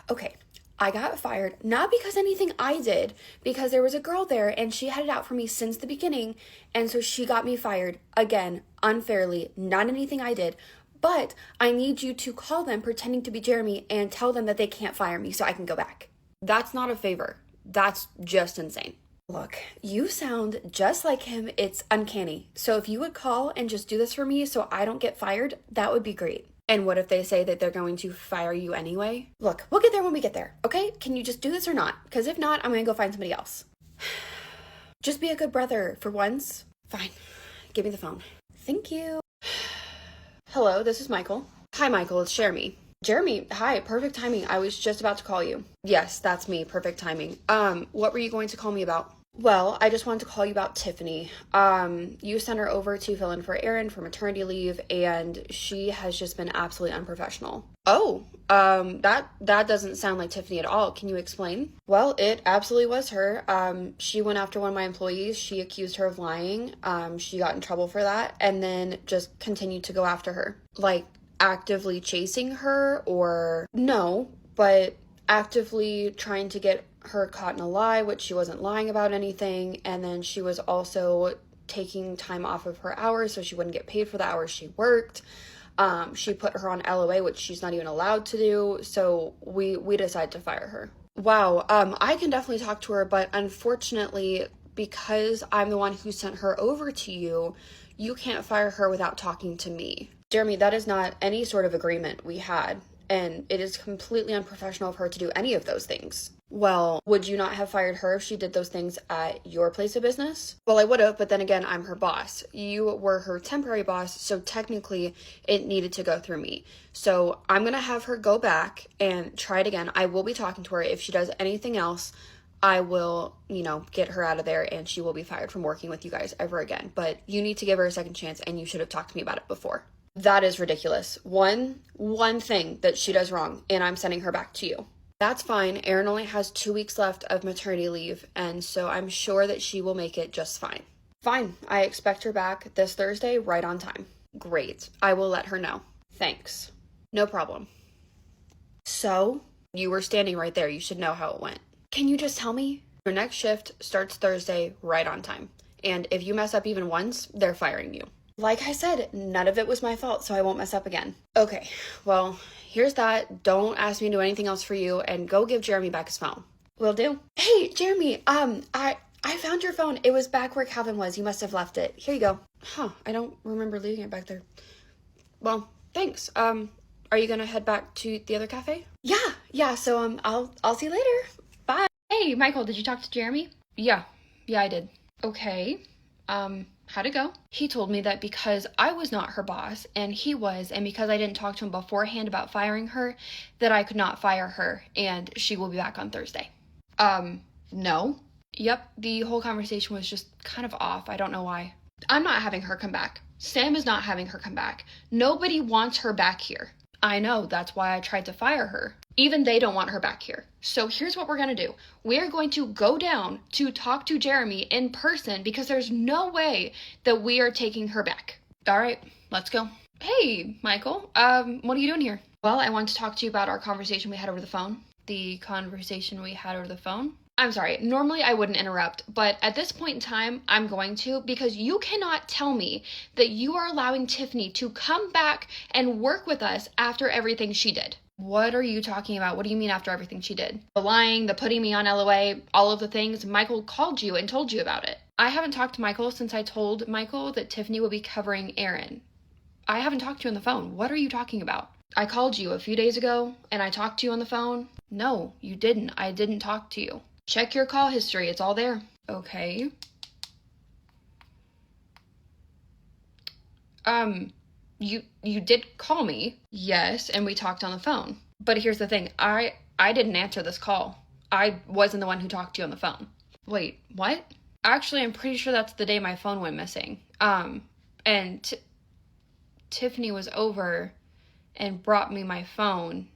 Okay, I got fired, not because anything I did, because there was a girl there and she had it out for me since the beginning, and so she got me fired. Again, unfairly, not anything I did, but I need you to call them pretending to be Jeremy and tell them that they can't fire me so I can go back. That's not a favor. That's just insane. Look, you sound just like him. It's uncanny. So if you would call and just do this for me so I don't get fired, that would be great. And what if they say that they're going to fire you anyway? Look, we'll get there when we get there, okay? Can you just do this or not? Because if not, I'm going to go find somebody else. Just be a good brother for once. Fine. Give me the phone. Thank you. Hello, this is Michael. Hi, Michael. It's Jeremy. Jeremy, hi, perfect timing. I was just about to call you. Yes, that's me, perfect timing. What were you going to call me about? Well, I just wanted to call you about Tiffany. You sent her over to fill in for Erin for maternity leave, and she has just been absolutely unprofessional. Oh, that doesn't sound like Tiffany at all. Can you explain? Well, it absolutely was her. She went after one of my employees. She accused her of lying. She got in trouble for that, and then just continued to go after her. Like, actively chasing her, or no, but actively trying to get her caught in a lie, which she wasn't lying about anything. And then she was also taking time off of her hours so she wouldn't get paid for the hours she worked. She put her on LOA, which she's not even allowed to do. So we decided to fire her. Wow. I can definitely talk to her, but unfortunately, because I'm the one who sent her over to you, you can't fire her without talking to me. Jeremy, that is not any sort of agreement we had, and it is completely unprofessional of her to do any of those things. Well, would you not have fired her if she did those things at your place of business? Well, I would have, but then again, I'm her boss. You were her temporary boss, so technically it needed to go through me. So I'm going to have her go back and try it again. I will be talking to her. If she does anything else, I will, get her out of there, and she will be fired from working with you guys ever again. But you need to give her a second chance, and you should have talked to me about it before. That is ridiculous. One thing that she does wrong, and I'm sending her back to you. That's fine. Erin only has 2 weeks left of maternity leave, and so I'm sure that she will make it just fine. Fine. I expect her back this Thursday right on time. Great. I will let her know. Thanks. No problem. So, you were standing right there. You should know how it went. Can you just tell me? Your next shift starts Thursday right on time. And if you mess up even once, they're firing you. Like I said, none of it was my fault, so I won't mess up again. Okay, well, here's that. Don't ask me to do anything else for you, and go give Jeremy back his phone. Will do. Hey, Jeremy, I found your phone. It was back where Calvin was. You must have left it. Here you go. Huh, I don't remember leaving it back there. Well, thanks. Are you gonna head back to the other cafe? Yeah, so, I'll see you later. Bye. Hey, Michael, did you talk to Jeremy? Yeah, I did. Okay, how'd it go? He told me that because I was not her boss, and he was, and because I didn't talk to him beforehand about firing her, that I could not fire her, and she will be back on Thursday. No. Yep, the whole conversation was just kind of off. I don't know why. I'm not having her come back. Sam is not having her come back. Nobody wants her back here. I know, that's why I tried to fire her. Even they don't want her back here. So here's what we're going to do. We're going to go down to talk to Jeremy in person because there's no way that we are taking her back. All right, let's go. Hey, Michael. What are you doing here? Well, I want to talk to you about our conversation we had over the phone. The conversation we had over the phone? I'm sorry, normally I wouldn't interrupt, but at this point in time, I'm going to, because you cannot tell me that you are allowing Tiffany to come back and work with us after everything she did. What are you talking about? What do you mean after everything she did? The lying, the putting me on LOA, all of the things. Michael called you and told you about it. I haven't talked to Michael since I told Michael that Tiffany will be covering Erin. I haven't talked to you on the phone. What are you talking about? I called you a few days ago and I talked to you on the phone. No, you didn't. I didn't talk to you. Check your call history. It's all there. Okay. You did call me. Yes, and we talked on the phone. But here's the thing. I didn't answer this call. I wasn't the one who talked to you on the phone. Wait, what? Actually, I'm pretty sure that's the day my phone went missing. And Tiffany was over and brought me my phone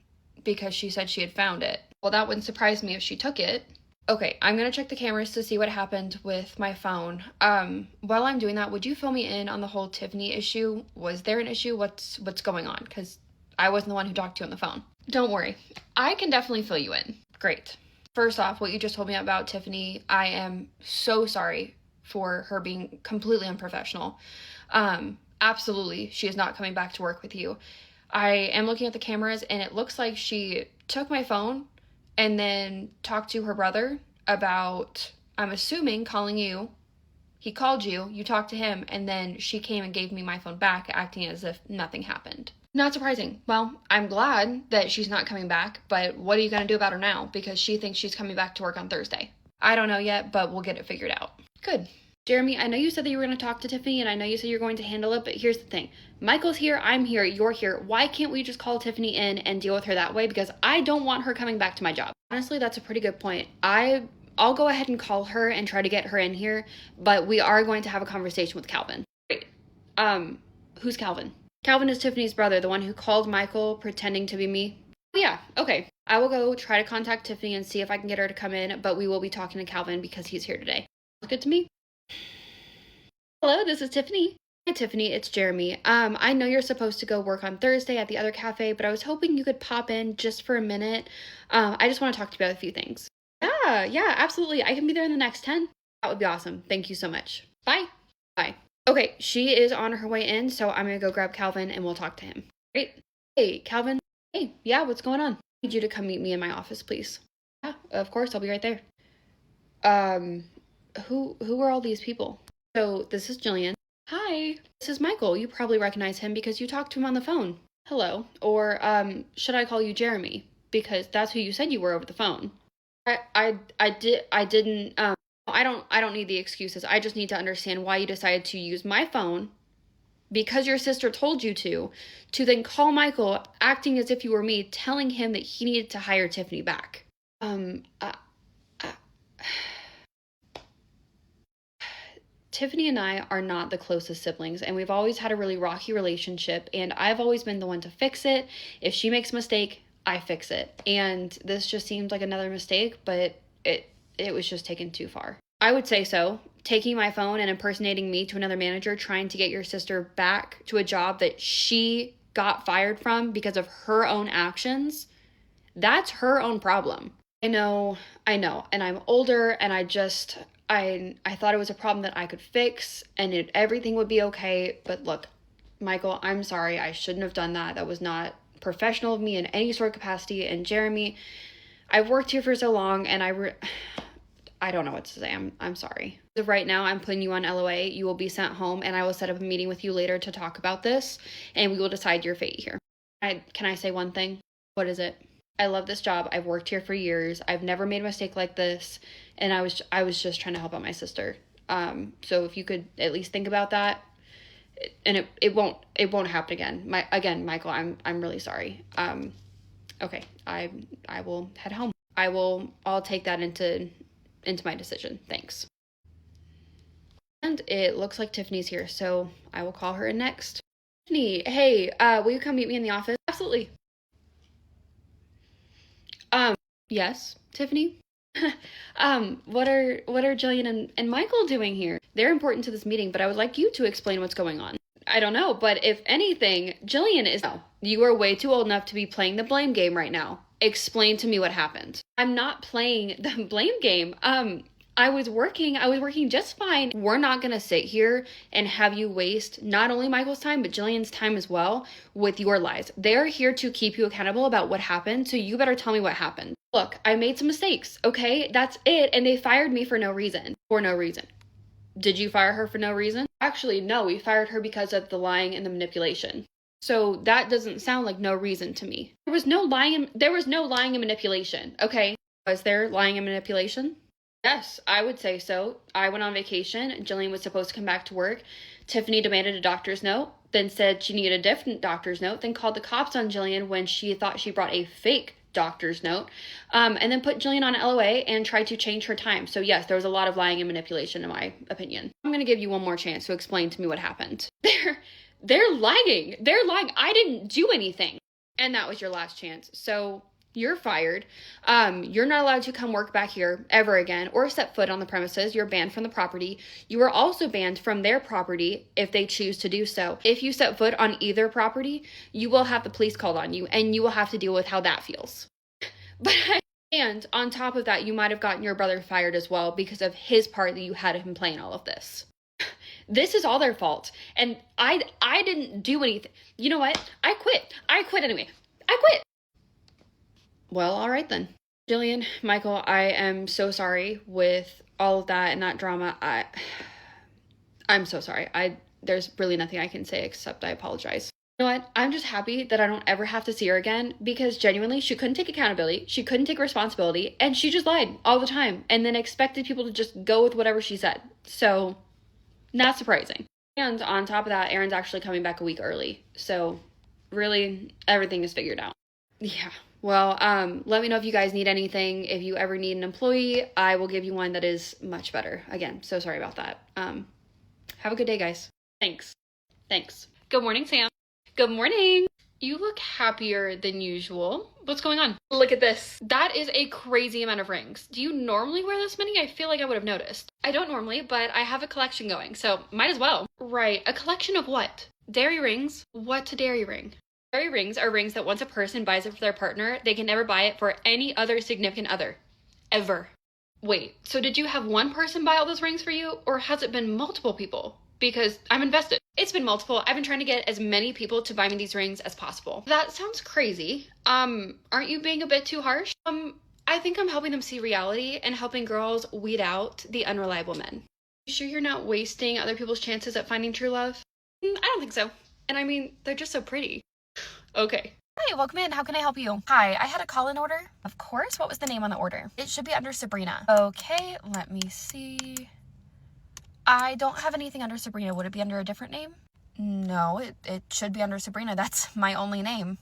because she said she had found it. Well, that wouldn't surprise me if she took it. Okay, I'm going to check the cameras to see what happened with my phone. While I'm doing that, would you fill me in on the whole Tiffany issue? Was there an issue? What's going on? Because I wasn't the one who talked to you on the phone. Don't worry. I can definitely fill you in. Great. First off, what you just told me about Tiffany, I am so sorry for her being completely unprofessional. Absolutely, she is not coming back to work with you. I am looking at the cameras, and it looks like she took my phone and then talked to her brother about, I'm assuming, calling you. He called you, you talked to him, and then she came and gave me my phone back, acting as if nothing happened. Not surprising. Well, I'm glad that she's not coming back, but what are you going to do about her now? Because she thinks she's coming back to work on Thursday. I don't know yet, but we'll get it figured out. Good. Jeremy, I know you said that you were going to talk to Tiffany, and I know you said you're going to handle it, but here's the thing. Michael's here, I'm here, you're here. Why can't we just call Tiffany in and deal with her that way? Because I don't want her coming back to my job. Honestly, that's a pretty good point. I'll go ahead and call her and try to get her in here, but we are going to have a conversation with Calvin. Great. Who's Calvin? Calvin is Tiffany's brother, the one who called Michael pretending to be me. Yeah, okay. I will go try to contact Tiffany and see if I can get her to come in, but we will be talking to Calvin because he's here today. Sounds good to me. Hello, this is Tiffany. Hi, Tiffany, it's Jeremy. I know you're supposed to go work on Thursday at the other cafe, but I was hoping you could pop in just for a minute. I just want to talk to you about a few things. Yeah, absolutely. I can be there in the next 10. That would be awesome. Thank you so much. Bye. Bye. Okay, she is on her way in, so I'm gonna go grab Calvin and we'll talk to him. Great. Hey, Calvin. Hey, yeah, what's going on? I need you to come meet me in my office, please. Yeah, of course, I'll be right there. Who are all these people? So, this is Jillian. Hi, this is Michael. You probably recognize him because you talked to him on the phone. Hello. Or, should I call you Jeremy? Because that's who you said you were over the phone. I didn't, I don't need the excuses. I just need to understand why you decided to use my phone because your sister told you to then call Michael acting as if you were me, telling him that he needed to hire Tiffany back. Tiffany and I are not the closest siblings, and we've always had a really rocky relationship, and I've always been the one to fix it. If she makes a mistake, I fix it. And this just seemed like another mistake, but it was just taken too far. I would say so. Taking my phone and impersonating me to another manager, trying to get your sister back to a job that she got fired from because of her own actions, that's her own problem. I know, and I'm older, and I thought it was a problem that I could fix, and everything would be okay, but look, Michael, I'm sorry, I shouldn't have done that. That was not professional of me in any sort of capacity, and Jeremy, I've worked here for so long, and I don't know what to say. I'm sorry. So right now, I'm putting you on LOA. You will be sent home, and I will set up a meeting with you later to talk about this, and we will decide your fate here. Can I say one thing? What is it? I love this job. I've worked here for years. I've never made a mistake like this, and I was just trying to help out my sister. So if you could at least think about that, and it won't happen again. Michael, I'm really sorry. Okay, I will head home. I'll take that into my decision. Thanks. And it looks like Tiffany's here, so I will call her in next. Tiffany, hey, will you come meet me in the office? Absolutely. Yes, Tiffany? What are Jillian and Michael doing here? They're important to this meeting, but I would like you to explain what's going on. I don't know, but if anything, Jillian is... No, you are way too old enough to be playing the blame game right now. Explain to me what happened. I'm not playing the blame game. I was working just fine. We're not gonna sit here and have you waste not only Michael's time, but Jillian's time as well with your lies. They're here to keep you accountable about what happened, so you better tell me what happened. Look, I made some mistakes, okay? That's it, and they fired me for no reason. For no reason. Did you fire her for no reason? Actually, no, we fired her because of the lying and the manipulation. So that doesn't sound like no reason to me. There was no lying and manipulation, okay? Was there lying and manipulation? Yes, I would say so. I went on vacation. Jillian was supposed to come back to work. Tiffany demanded a doctor's note, then said she needed a different doctor's note, then called the cops on Jillian when she thought she brought a fake doctor's note, and then put Jillian on LOA and tried to change her time. So yes, there was a lot of lying and manipulation in my opinion. I'm going to give you one more chance to explain to me what happened. They're lying. They're lying. I didn't do anything. And that was your last chance. So you're fired. You're not allowed to come work back here ever again or set foot on the premises. You're banned from the property. You are also banned from their property if they choose to do so. If you set foot on either property, you will have the police called on you and you will have to deal with how that feels. And on top of that, you might have gotten your brother fired as well because of his part that you had him play in all of this. This is all their fault. And I didn't do anything. You know what? I quit anyway. I quit. Well, all right then. Jillian, Michael, I am so sorry with all of that and that drama. I'm so sorry. There's really nothing I can say except I apologize. You know what? I'm just happy that I don't ever have to see her again because genuinely she couldn't take accountability, she couldn't take responsibility, and she just lied all the time and then expected people to just go with whatever she said. So, not surprising. And on top of that, Aaron's actually coming back a week early. So, really, everything is figured out. Yeah. Well, let me know if you guys need anything. If you ever need an employee, I will give you one that is much better. Again, so sorry about that. Have a good day, guys. Thanks. Good morning, Sam. Good morning. You look happier than usual. What's going on? Look at this. That is a crazy amount of rings. Do you normally wear this many? I feel like I would have noticed. I don't normally, but I have a collection going, so might as well. Right, a collection of what? Dairy rings? What's a dairy ring? Dairy rings are rings that once a person buys it for their partner, they can never buy it for any other significant other. Ever. Wait, so did you have one person buy all those rings for you, or has it been multiple people? Because I'm invested. It's been multiple. I've been trying to get as many people to buy me these rings as possible. That sounds crazy. Aren't you being a bit too harsh? I think I'm helping them see reality and helping girls weed out the unreliable men. You sure you're not wasting other people's chances at finding true love? I don't think so. And I mean, they're just so pretty. Okay. Hi, welcome in. How can I help you? Hi, I had a call-in order. Of course. What was the name on the order? It should be under Sabrina. Okay, let me see. I don't have anything under Sabrina. Would it be under a different name? No, it should be under Sabrina. That's my only name.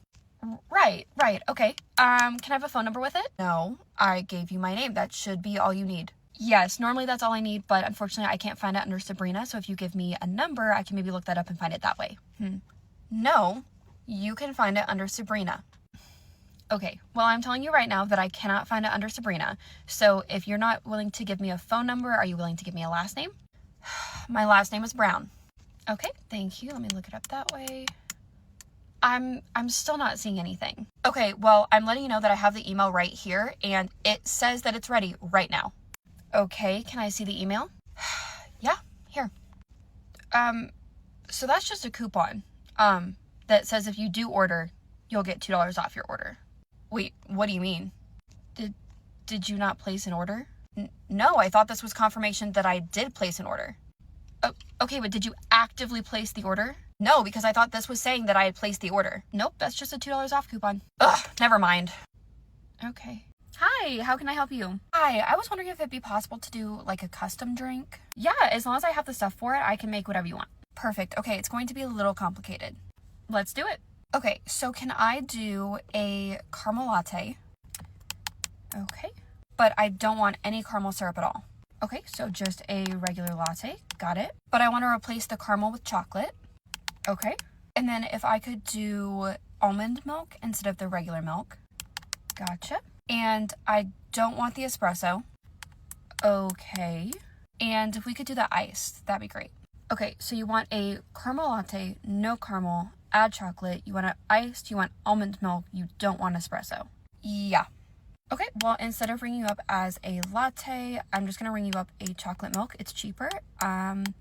Right. Okay. Can I have a phone number with it? No, I gave you my name. That should be all you need. Yes, normally that's all I need, but unfortunately I can't find it under Sabrina, so if you give me a number, I can maybe look that up and find it that way. No, you can find it under Sabrina. Okay, well, I'm telling you right now that I cannot find it under Sabrina, so if you're not willing to give me a phone number, are you willing to give me a last name? My last name is Brown. Okay, thank you. Let me look it up that way. I'm still not seeing anything. Okay, well, I'm letting you know that I have the email right here, and it says that it's ready right now. Okay, can I see the email? Yeah, here. So that's just a coupon, that says if you do order, you'll get $2 off your order. Wait, what do you mean? Did you not place an order? No, I thought this was confirmation that I did place an order. Oh, okay, but did you actively place the order? No, because I thought this was saying that I had placed the order. Nope, that's just a $2 off coupon. Ugh, never mind. Okay. Hi, how can I help you? Hi, I was wondering if it'd be possible to do like a custom drink. Yeah, as long as I have the stuff for it, I can make whatever you want. Perfect. Okay, it's going to be a little complicated. Let's do it. Okay, so can I do a caramel latte? Okay. But I don't want any caramel syrup at all. Okay, so just a regular latte. Got it. But I want to replace the caramel with chocolate. Okay. And then if I could do almond milk instead of the regular milk. Gotcha. And I don't want the espresso. Okay. And if we could do the ice, that'd be great. Okay, so you want a caramel latte, no caramel, add chocolate. You want it iced, you want almond milk, you don't want espresso. Yeah. Okay, well, instead of ringing you up as a latte, I'm just going to ring you up a chocolate milk. It's cheaper. And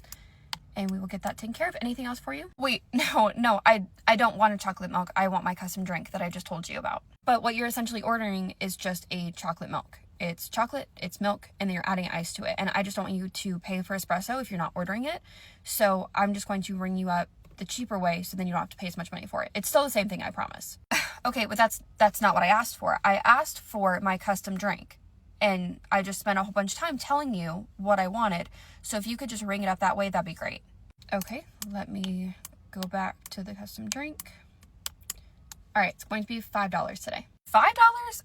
we will get that taken care of. Anything else for you? Wait, no, I don't want a chocolate milk. I want my custom drink that I just told you about. But what you're essentially ordering is just a chocolate milk. It's chocolate, it's milk, and then you're adding ice to it. And I just don't want you to pay for espresso if you're not ordering it. So I'm just going to ring you up the cheaper way so then you don't have to pay as much money for it. It's still the same thing, I promise. Okay, but that's not what I asked for. I asked for my custom drink. And I just spent a whole bunch of time telling you what I wanted. So if you could just ring it up that way, that'd be great. Okay, let me go back to the custom drink. All right, it's going to be $5 today. $5?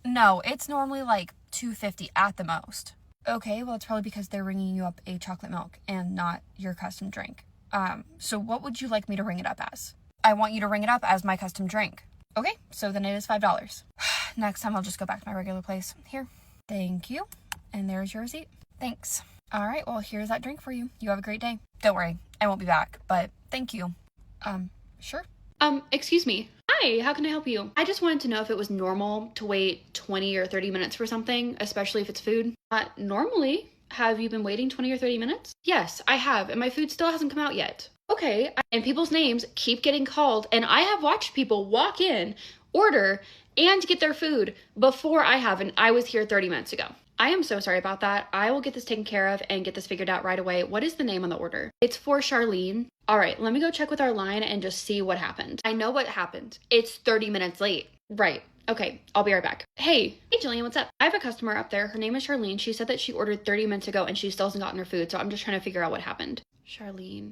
No, it's normally like $2.50 at the most. Okay, well, it's probably because they're ringing you up a chocolate milk and not your custom drink. So what would you like me to ring it up as? I want you to ring it up as my custom drink. Okay, so then it is $5. Next time I'll just go back to my regular place. Here. Thank you. And there's your receipt. Thanks. All right, well, here's that drink for you. You have a great day. Don't worry, I won't be back, but thank you. Sure. Excuse me. Hi, how can I help you? I just wanted to know if it was normal to wait 20 or 30 minutes for something, especially if it's food. Normally. Have you been waiting 20 or 30 minutes? Yes, I have, and my food still hasn't come out yet. Okay, and people's names keep getting called, and I have watched people walk in, order, and get their food before I have, and I was here 30 minutes ago. I am so sorry about that. I will get this taken care of and get this figured out right away. What is the name on the order? It's for Charlene. All right, let me go check with our line and just see what happened. I know what happened. It's 30 minutes late. Right. Okay, I'll be right back. Hey, Jillian, what's up? I have a customer up there. Her name is Charlene. She said that she ordered 30 minutes ago and she still hasn't gotten her food, so I'm just trying to figure out what happened. Charlene.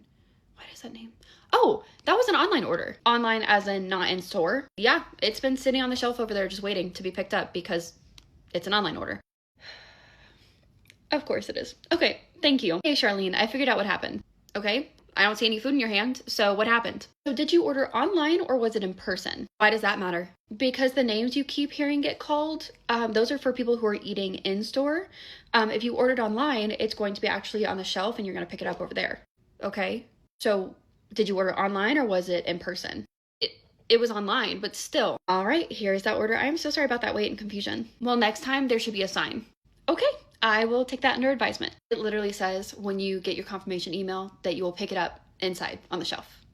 What is that name? Oh, that was an online order. Online as in not in store. Yeah, it's been sitting on the shelf over there just waiting to be picked up because it's an online order. Of course it is. Okay, thank you. Hey, Charlene, I figured out what happened. Okay, I don't see any food in your hand, so what happened? So did you order online or was it in person? Why does that matter? Because the names you keep hearing get called, those are for people who are eating in store. If you ordered online, it's going to be actually on the shelf and you're going to pick it up over there. Okay? So did you order online or was it in person? It was online, but still. All right, here's that order. I'm so sorry about that wait and confusion. Well, next time there should be a sign. Okay, I will take that under advisement. It literally says when you get your confirmation email that you will pick it up inside on the shelf.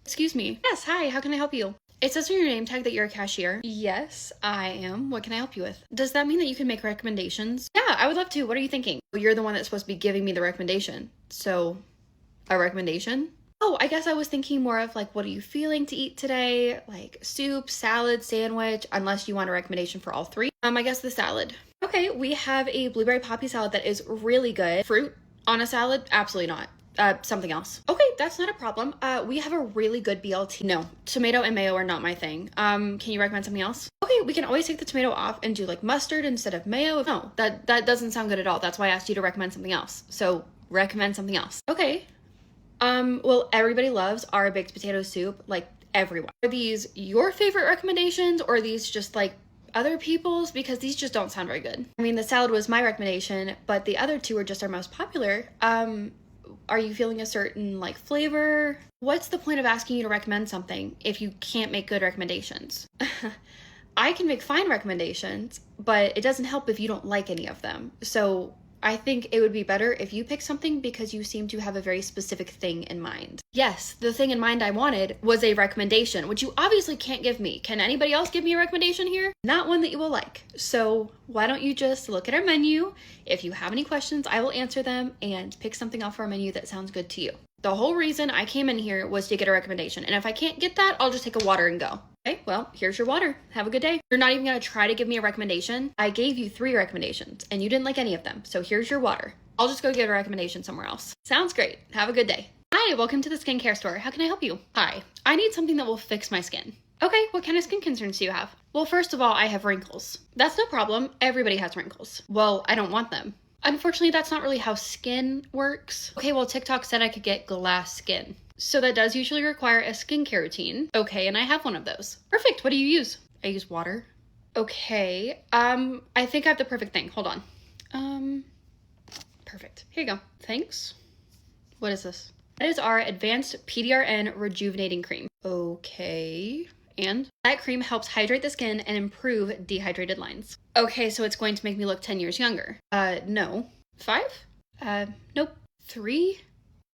Excuse me. Yes, hi, how can I help you? It says on your name tag that you're a cashier. Yes, I am. What can I help you with? Does that mean that you can make recommendations? Yeah, I would love to. What are you thinking? Well, you're the one that's supposed to be giving me the recommendation. So, a recommendation? Oh, I guess I was thinking more of like, what are you feeling to eat today? Like soup, salad, sandwich, unless you want a recommendation for all three. I guess the salad. Okay, we have a blueberry poppy salad that is really good. Fruit on a salad? Absolutely not. Something else. Okay, that's not a problem. We have a really good BLT. No, tomato and mayo are not my thing. Can you recommend something else? Okay, we can always take the tomato off and do like mustard instead of mayo. No, that doesn't sound good at all. That's why I asked you to recommend something else. So recommend something else. Okay. Well, everybody loves our baked potato soup, like everyone. Are these your favorite recommendations or are these just like other people's? Because these just don't sound very good. I mean, the salad was my recommendation, but the other two are just our most popular. Are you feeling a certain like flavor? What's the point of asking you to recommend something if you can't make good recommendations? I can make fine recommendations, but it doesn't help if you don't like any of them. So I think it would be better if you pick something because you seem to have a very specific thing in mind. Yes, the thing in mind I wanted was a recommendation, which you obviously can't give me. Can anybody else give me a recommendation here? Not one that you will like. So why don't you just look at our menu? If you have any questions, I will answer them and pick something off our menu that sounds good to you. The whole reason I came in here was to get a recommendation. And if I can't get that, I'll just take a water and go. Okay, well, here's your water. Have a good day. You're not even gonna try to give me a recommendation. I gave you 3 recommendations and you didn't like any of them. So here's your water. I'll just go get a recommendation somewhere else. Sounds great. Have a good day. Hi, welcome to the skincare store. How can I help you? Hi, I need something that will fix my skin. Okay, what kind of skin concerns do you have? Well, first of all, I have wrinkles. That's no problem. Everybody has wrinkles. Well, I don't want them. Unfortunately, that's not really how skin works. Okay, well, TikTok said I could get glass skin. So that does usually require a skincare routine. Okay, and I have one of those. Perfect, what do you use? I use water. Okay, I think I have the perfect thing. Hold on. Perfect. Here you go. Thanks. What is this? That is our Advanced PDRN Rejuvenating Cream. Okay, and that cream helps hydrate the skin and improve dehydrated lines. Okay, so it's going to make me look 10 years younger. No. 5? Nope. 3?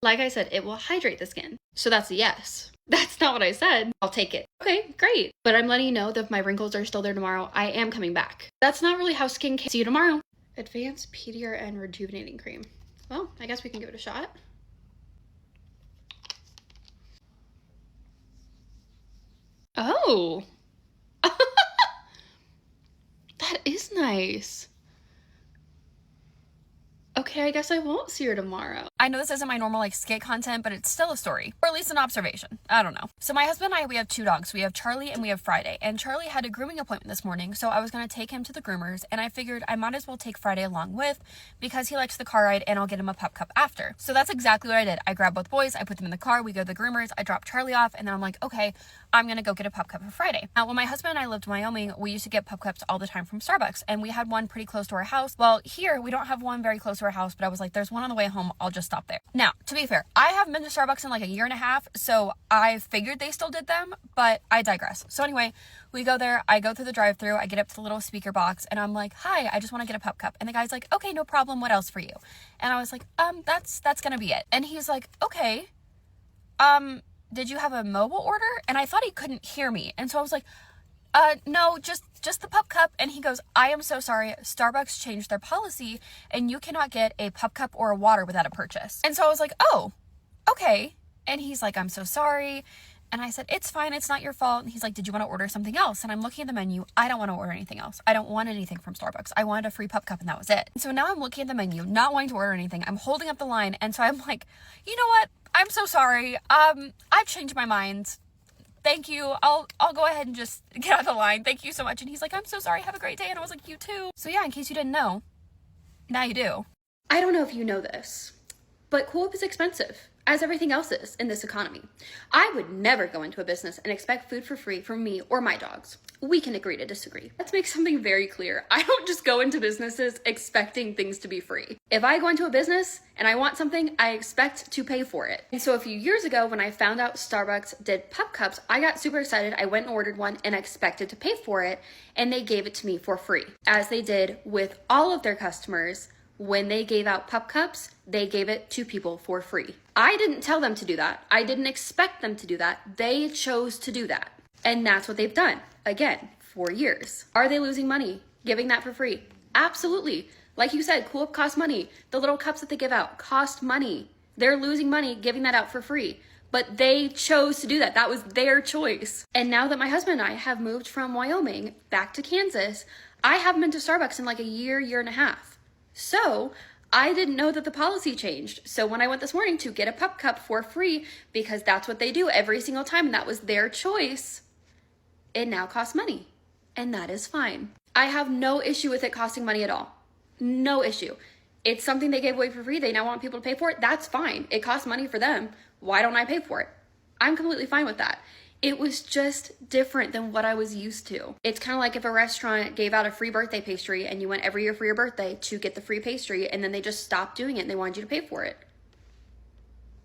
Like I said, it will hydrate the skin. So that's a yes. That's not what I said. I'll take it. Okay, great. But I'm letting you know that if my wrinkles are still there tomorrow, I am coming back. That's not really how skin can. See you tomorrow. Advanced PDRN Rejuvenating Cream. Well, I guess we can give it a shot. Oh. That is nice. Okay, I guess I won't see her tomorrow. I know this isn't my normal like skit content, but it's still a story, or at least an observation. I don't know. So my husband and I, we have 2 dogs. We have Charlie and we have Friday. And Charlie had a grooming appointment this morning, so I was going to take him to the groomers, and I figured I might as well take Friday along with because he likes the car ride and I'll get him a pup cup after. So that's exactly what I did. I grabbed both boys, I put them in the car, we go to the groomers, I drop Charlie off, and then I'm like, okay, I'm going to go get a pup cup for Friday. Now, when my husband and I lived in Wyoming, we used to get pup cups all the time from Starbucks, and we had one pretty close to our house. Well, here we don't have one very close to our house, but I was like, there's one on the way home, I'll just stop there. Now, to be fair, I haven't been to Starbucks in like a year and a half, so I figured they still did them, but I digress. So anyway, we go there, I go through the drive-thru, I get up to the little speaker box, and I'm like, hi, I just want to get a pup cup. And the guy's like, okay, no problem, what else for you? And I was like, that's gonna be it. And he's like, okay, did you have a mobile order? And I thought he couldn't hear me. And so I was like, no, just the pup cup. And he goes, I am so sorry. Starbucks changed their policy and you cannot get a pup cup or a water without a purchase. And so I was like, oh, okay. And he's like, I'm so sorry. And I said, it's fine. It's not your fault. And he's like, did you want to order something else? And I'm looking at the menu. I don't want to order anything else. I don't want anything from Starbucks. I wanted a free pup cup and that was it. And so now I'm looking at the menu, not wanting to order anything. I'm holding up the line. And so I'm like, you know what? I'm so sorry. I've changed my mind. Thank you. I'll go ahead and just get out of the line. Thank you so much. And he's like, I'm so sorry. Have a great day. And I was like, you too. So yeah, in case you didn't know, now you do. I don't know if you know this, but Cool Whip is expensive. as everything else is in this economy. I would never go into a business and expect food for free from me or my dogs. We can agree to disagree. Let's make something very clear. I don't just go into businesses expecting things to be free. If I go into a business and I want something, I expect to pay for it. And so a few years ago, when I found out Starbucks did pup cups, I got super excited. I went and ordered one and expected to pay for it, and they gave it to me for free, as they did with all of their customers. When they gave out pup cups, they gave it to people for free. I didn't tell them to do that. I didn't expect them to do that. They chose to do that. And that's what they've done, again, for years. Are they losing money giving that for free? Absolutely. Like you said, Cool Whip costs money. The little cups that they give out cost money. They're losing money giving that out for free. But they chose to do that. That was their choice. And now that my husband and I have moved from Wyoming back to Kansas, I haven't been to Starbucks in like a year and a half. So I didn't know that the policy changed. So when I went this morning to get a pup cup for free, because that's what they do every single time, and that was their choice, it now costs money. And that is fine. I have no issue with it costing money at all. No issue. It's something they gave away for free. They now want people to pay for it. That's fine. It costs money for them. Why don't I pay for it? I'm completely fine with that. It was just different than what I was used to. It's kind of like if a restaurant gave out a free birthday pastry and you went every year for your birthday to get the free pastry, and then they just stopped doing it and they wanted you to pay for it.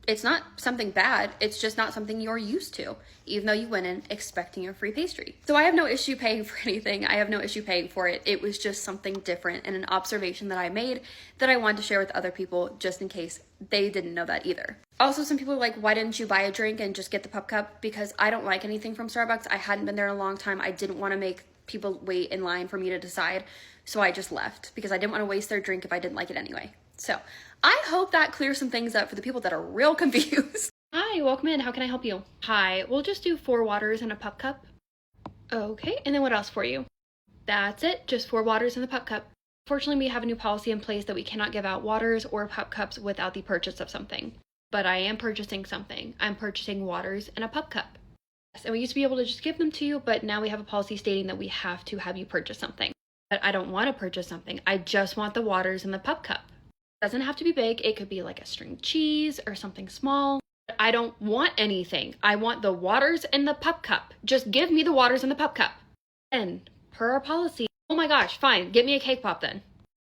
It's not something bad. It's just not something you're used to, even though you went in expecting a free pastry. So I have no issue paying for anything. I have no issue paying for it. It was just something different and an observation that I made that I wanted to share with other people, just in case they didn't know that either. Also, some people are like, why didn't you buy a drink and just get the pup cup? Because I don't like anything from Starbucks. I hadn't been there in a long time. I didn't want to make people wait in line for me to decide. So I just left because I didn't want to waste their drink if I didn't like it anyway. So I hope that clears some things up for the people that are real confused. Hi, welcome in. How can I help you? Hi, we'll just do 4 waters and a pup cup. Okay, and then what else for you? That's it, just 4 waters and the pup cup. Fortunately, we have a new policy in place that we cannot give out waters or pup cups without the purchase of something. But I am purchasing something. I'm purchasing waters and a pup cup. Yes, and we used to be able to just give them to you, but now we have a policy stating that we have to have you purchase something. But I don't want to purchase something. I just want the waters and the pup cup. It doesn't have to be big. It could be like a string cheese or something small. I don't want anything. I want the waters and the pup cup. Just give me the waters and the pup cup. And per our policy, oh my gosh, fine. Get me a cake pop then.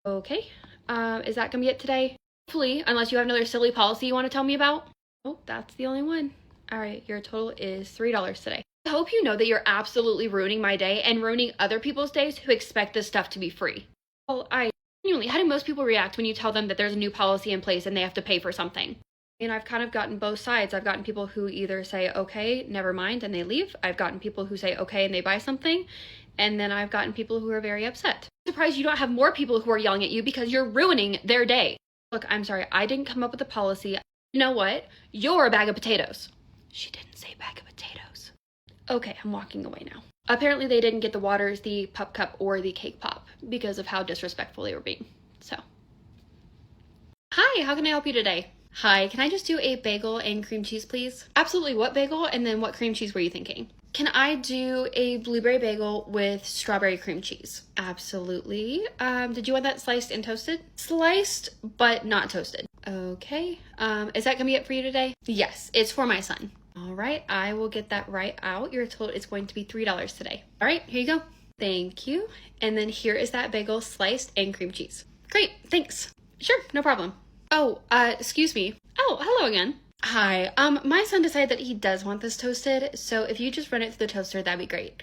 Okay. Is that gonna be it today? Hopefully, unless you have another silly policy you want to tell me about. Oh, that's the only one. All right, your total is $3 today. I hope you know that you're absolutely ruining my day and ruining other people's days who expect this stuff to be free. Well, genuinely, how do most people react when you tell them that there's a new policy in place and they have to pay for something? And I've kind of gotten both sides. I've gotten people who either say, okay, never mind, and they leave. I've gotten people who say, okay, and they buy something. And then I've gotten people who are very upset. I'm surprised you don't have more people who are yelling at you because you're ruining their day. Look, I'm sorry, I didn't come up with the policy. You know what? You're a bag of potatoes. She didn't say bag of potatoes. Okay, I'm walking away now. Apparently they didn't get the waters, the pup cup, or the cake pop because of how disrespectful they were being. So, hi, how can I help you today? Hi, can I just do a bagel and cream cheese, please? Absolutely, what bagel and then what cream cheese were you thinking? Can I do a blueberry bagel with strawberry cream cheese? Absolutely. Did you want that sliced and toasted? Sliced, but not toasted. Okay. Is that gonna be it for you today? Yes, it's for my son. All right, I will get that right out. Your total is going to be $3 today. All right, here you go. Thank you. And then here is that bagel sliced and cream cheese. Great, thanks. Sure, no problem. Oh, excuse me. Oh, hello again. Hi, my son decided that he does want this toasted, so if you just run it through the toaster, that'd be great.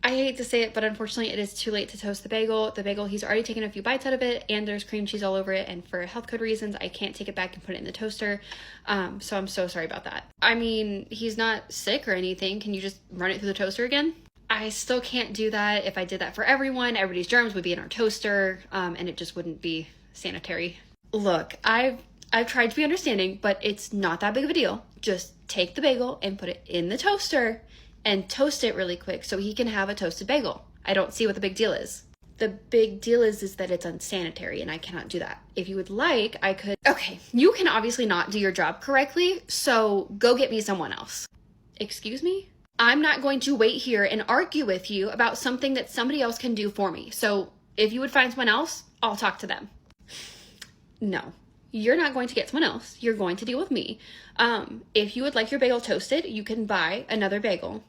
I hate to say it, but unfortunately it is too late to toast the bagel. The bagel, he's already taken a few bites out of it, and there's cream cheese all over it, and for health code reasons, I can't take it back and put it in the toaster, so I'm so sorry about that. I mean, he's not sick or anything. Can you just run it through the toaster again? I still can't do that. If I did that for everyone, everybody's germs would be in our toaster, and it just wouldn't be sanitary. Look, I've tried to be understanding, but it's not that big of a deal. Just take the bagel and put it in the toaster and toast it really quick so he can have a toasted bagel. I don't see what the big deal is. The big deal is that it's unsanitary and I cannot do that. If you would like, I could... Okay, you can obviously not do your job correctly, so go get me someone else. Excuse me? I'm not going to wait here and argue with you about something that somebody else can do for me. So if you would find someone else, I'll talk to them. No, you're not going to get someone else. You're going to deal with me. If you would like your bagel toasted, you can buy another bagel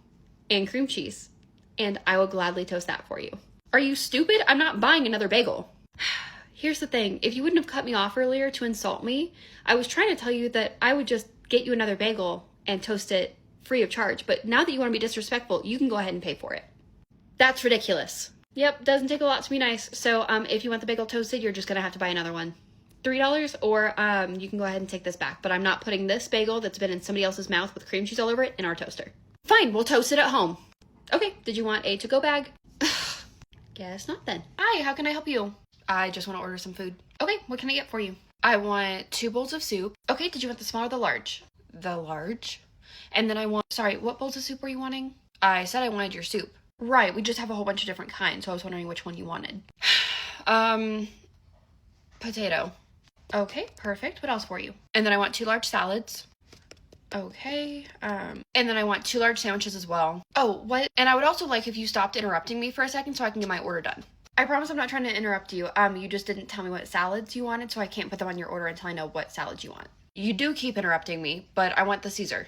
and cream cheese, and I will gladly toast that for you. Are you stupid? I'm not buying another bagel. Here's the thing. If you wouldn't have cut me off earlier to insult me, I was trying to tell you that I would just get you another bagel and toast it free of charge. But now that you want to be disrespectful, you can go ahead and pay for it. That's ridiculous. Yep, doesn't take a lot to be nice. So if you want the bagel toasted, you're just going to have to buy another one. $3, or you can go ahead and take this back. But I'm not putting this bagel that's been in somebody else's mouth with cream cheese all over it in our toaster. Fine, we'll toast it at home. Okay, did you want a to-go bag? Guess not then. Hi, how can I help you? I just want to order some food. Okay, what can I get for you? I want 2 bowls of soup. Okay, did you want the small or the large? The large. And then I want, sorry, what bowls of soup were you wanting? I said I wanted your soup. Right, we just have a whole bunch of different kinds, so I was wondering which one you wanted. Potato. Okay, perfect. What else for you? And then I want 2 large salads. Okay, and then I want 2 large sandwiches as well. Oh, what? And I would also like if you stopped interrupting me for a second so I can get my order done. I promise I'm not trying to interrupt you. You just didn't tell me what salads you wanted, so I can't put them on your order until I know what salads you want. You do keep interrupting me, but I want the Caesar.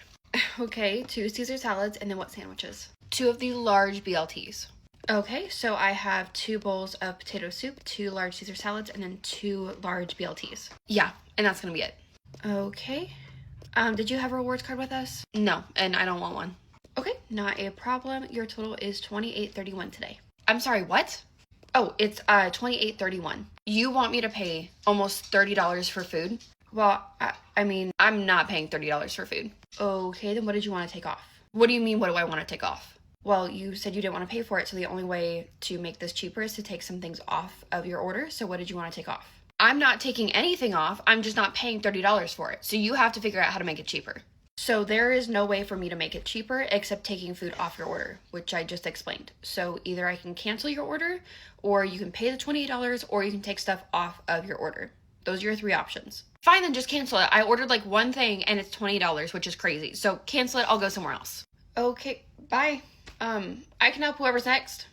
Okay, 2 Caesar salads, and then what sandwiches? 2 of the large BLTs. Okay, so I have 2 bowls of potato soup, 2 large Caesar salads, and then 2 large BLTs. Yeah, and that's gonna be it. Okay. Did you have a rewards card with us? No, and I don't want one. Okay, not a problem. Your total is $28.31 today. I'm sorry, what? Oh, it's $28.31. You want me to pay almost $30 for food? Well, I mean, I'm not paying $30 for food. Okay, then what did you want to take off? What do you mean, what do I want to take off? Well, you said you didn't want to pay for it, so the only way to make this cheaper is to take some things off of your order. So what did you want to take off? I'm not taking anything off. I'm just not paying $30 for it. So you have to figure out how to make it cheaper. So there is no way for me to make it cheaper except taking food off your order, which I just explained. So either I can cancel your order, or you can pay the $28, or you can take stuff off of your order. Those are your 3 options. Fine, then just cancel it. I ordered like one thing and it's $20, which is crazy. So cancel it. I'll go somewhere else. Okay, bye. I can help whoever's next.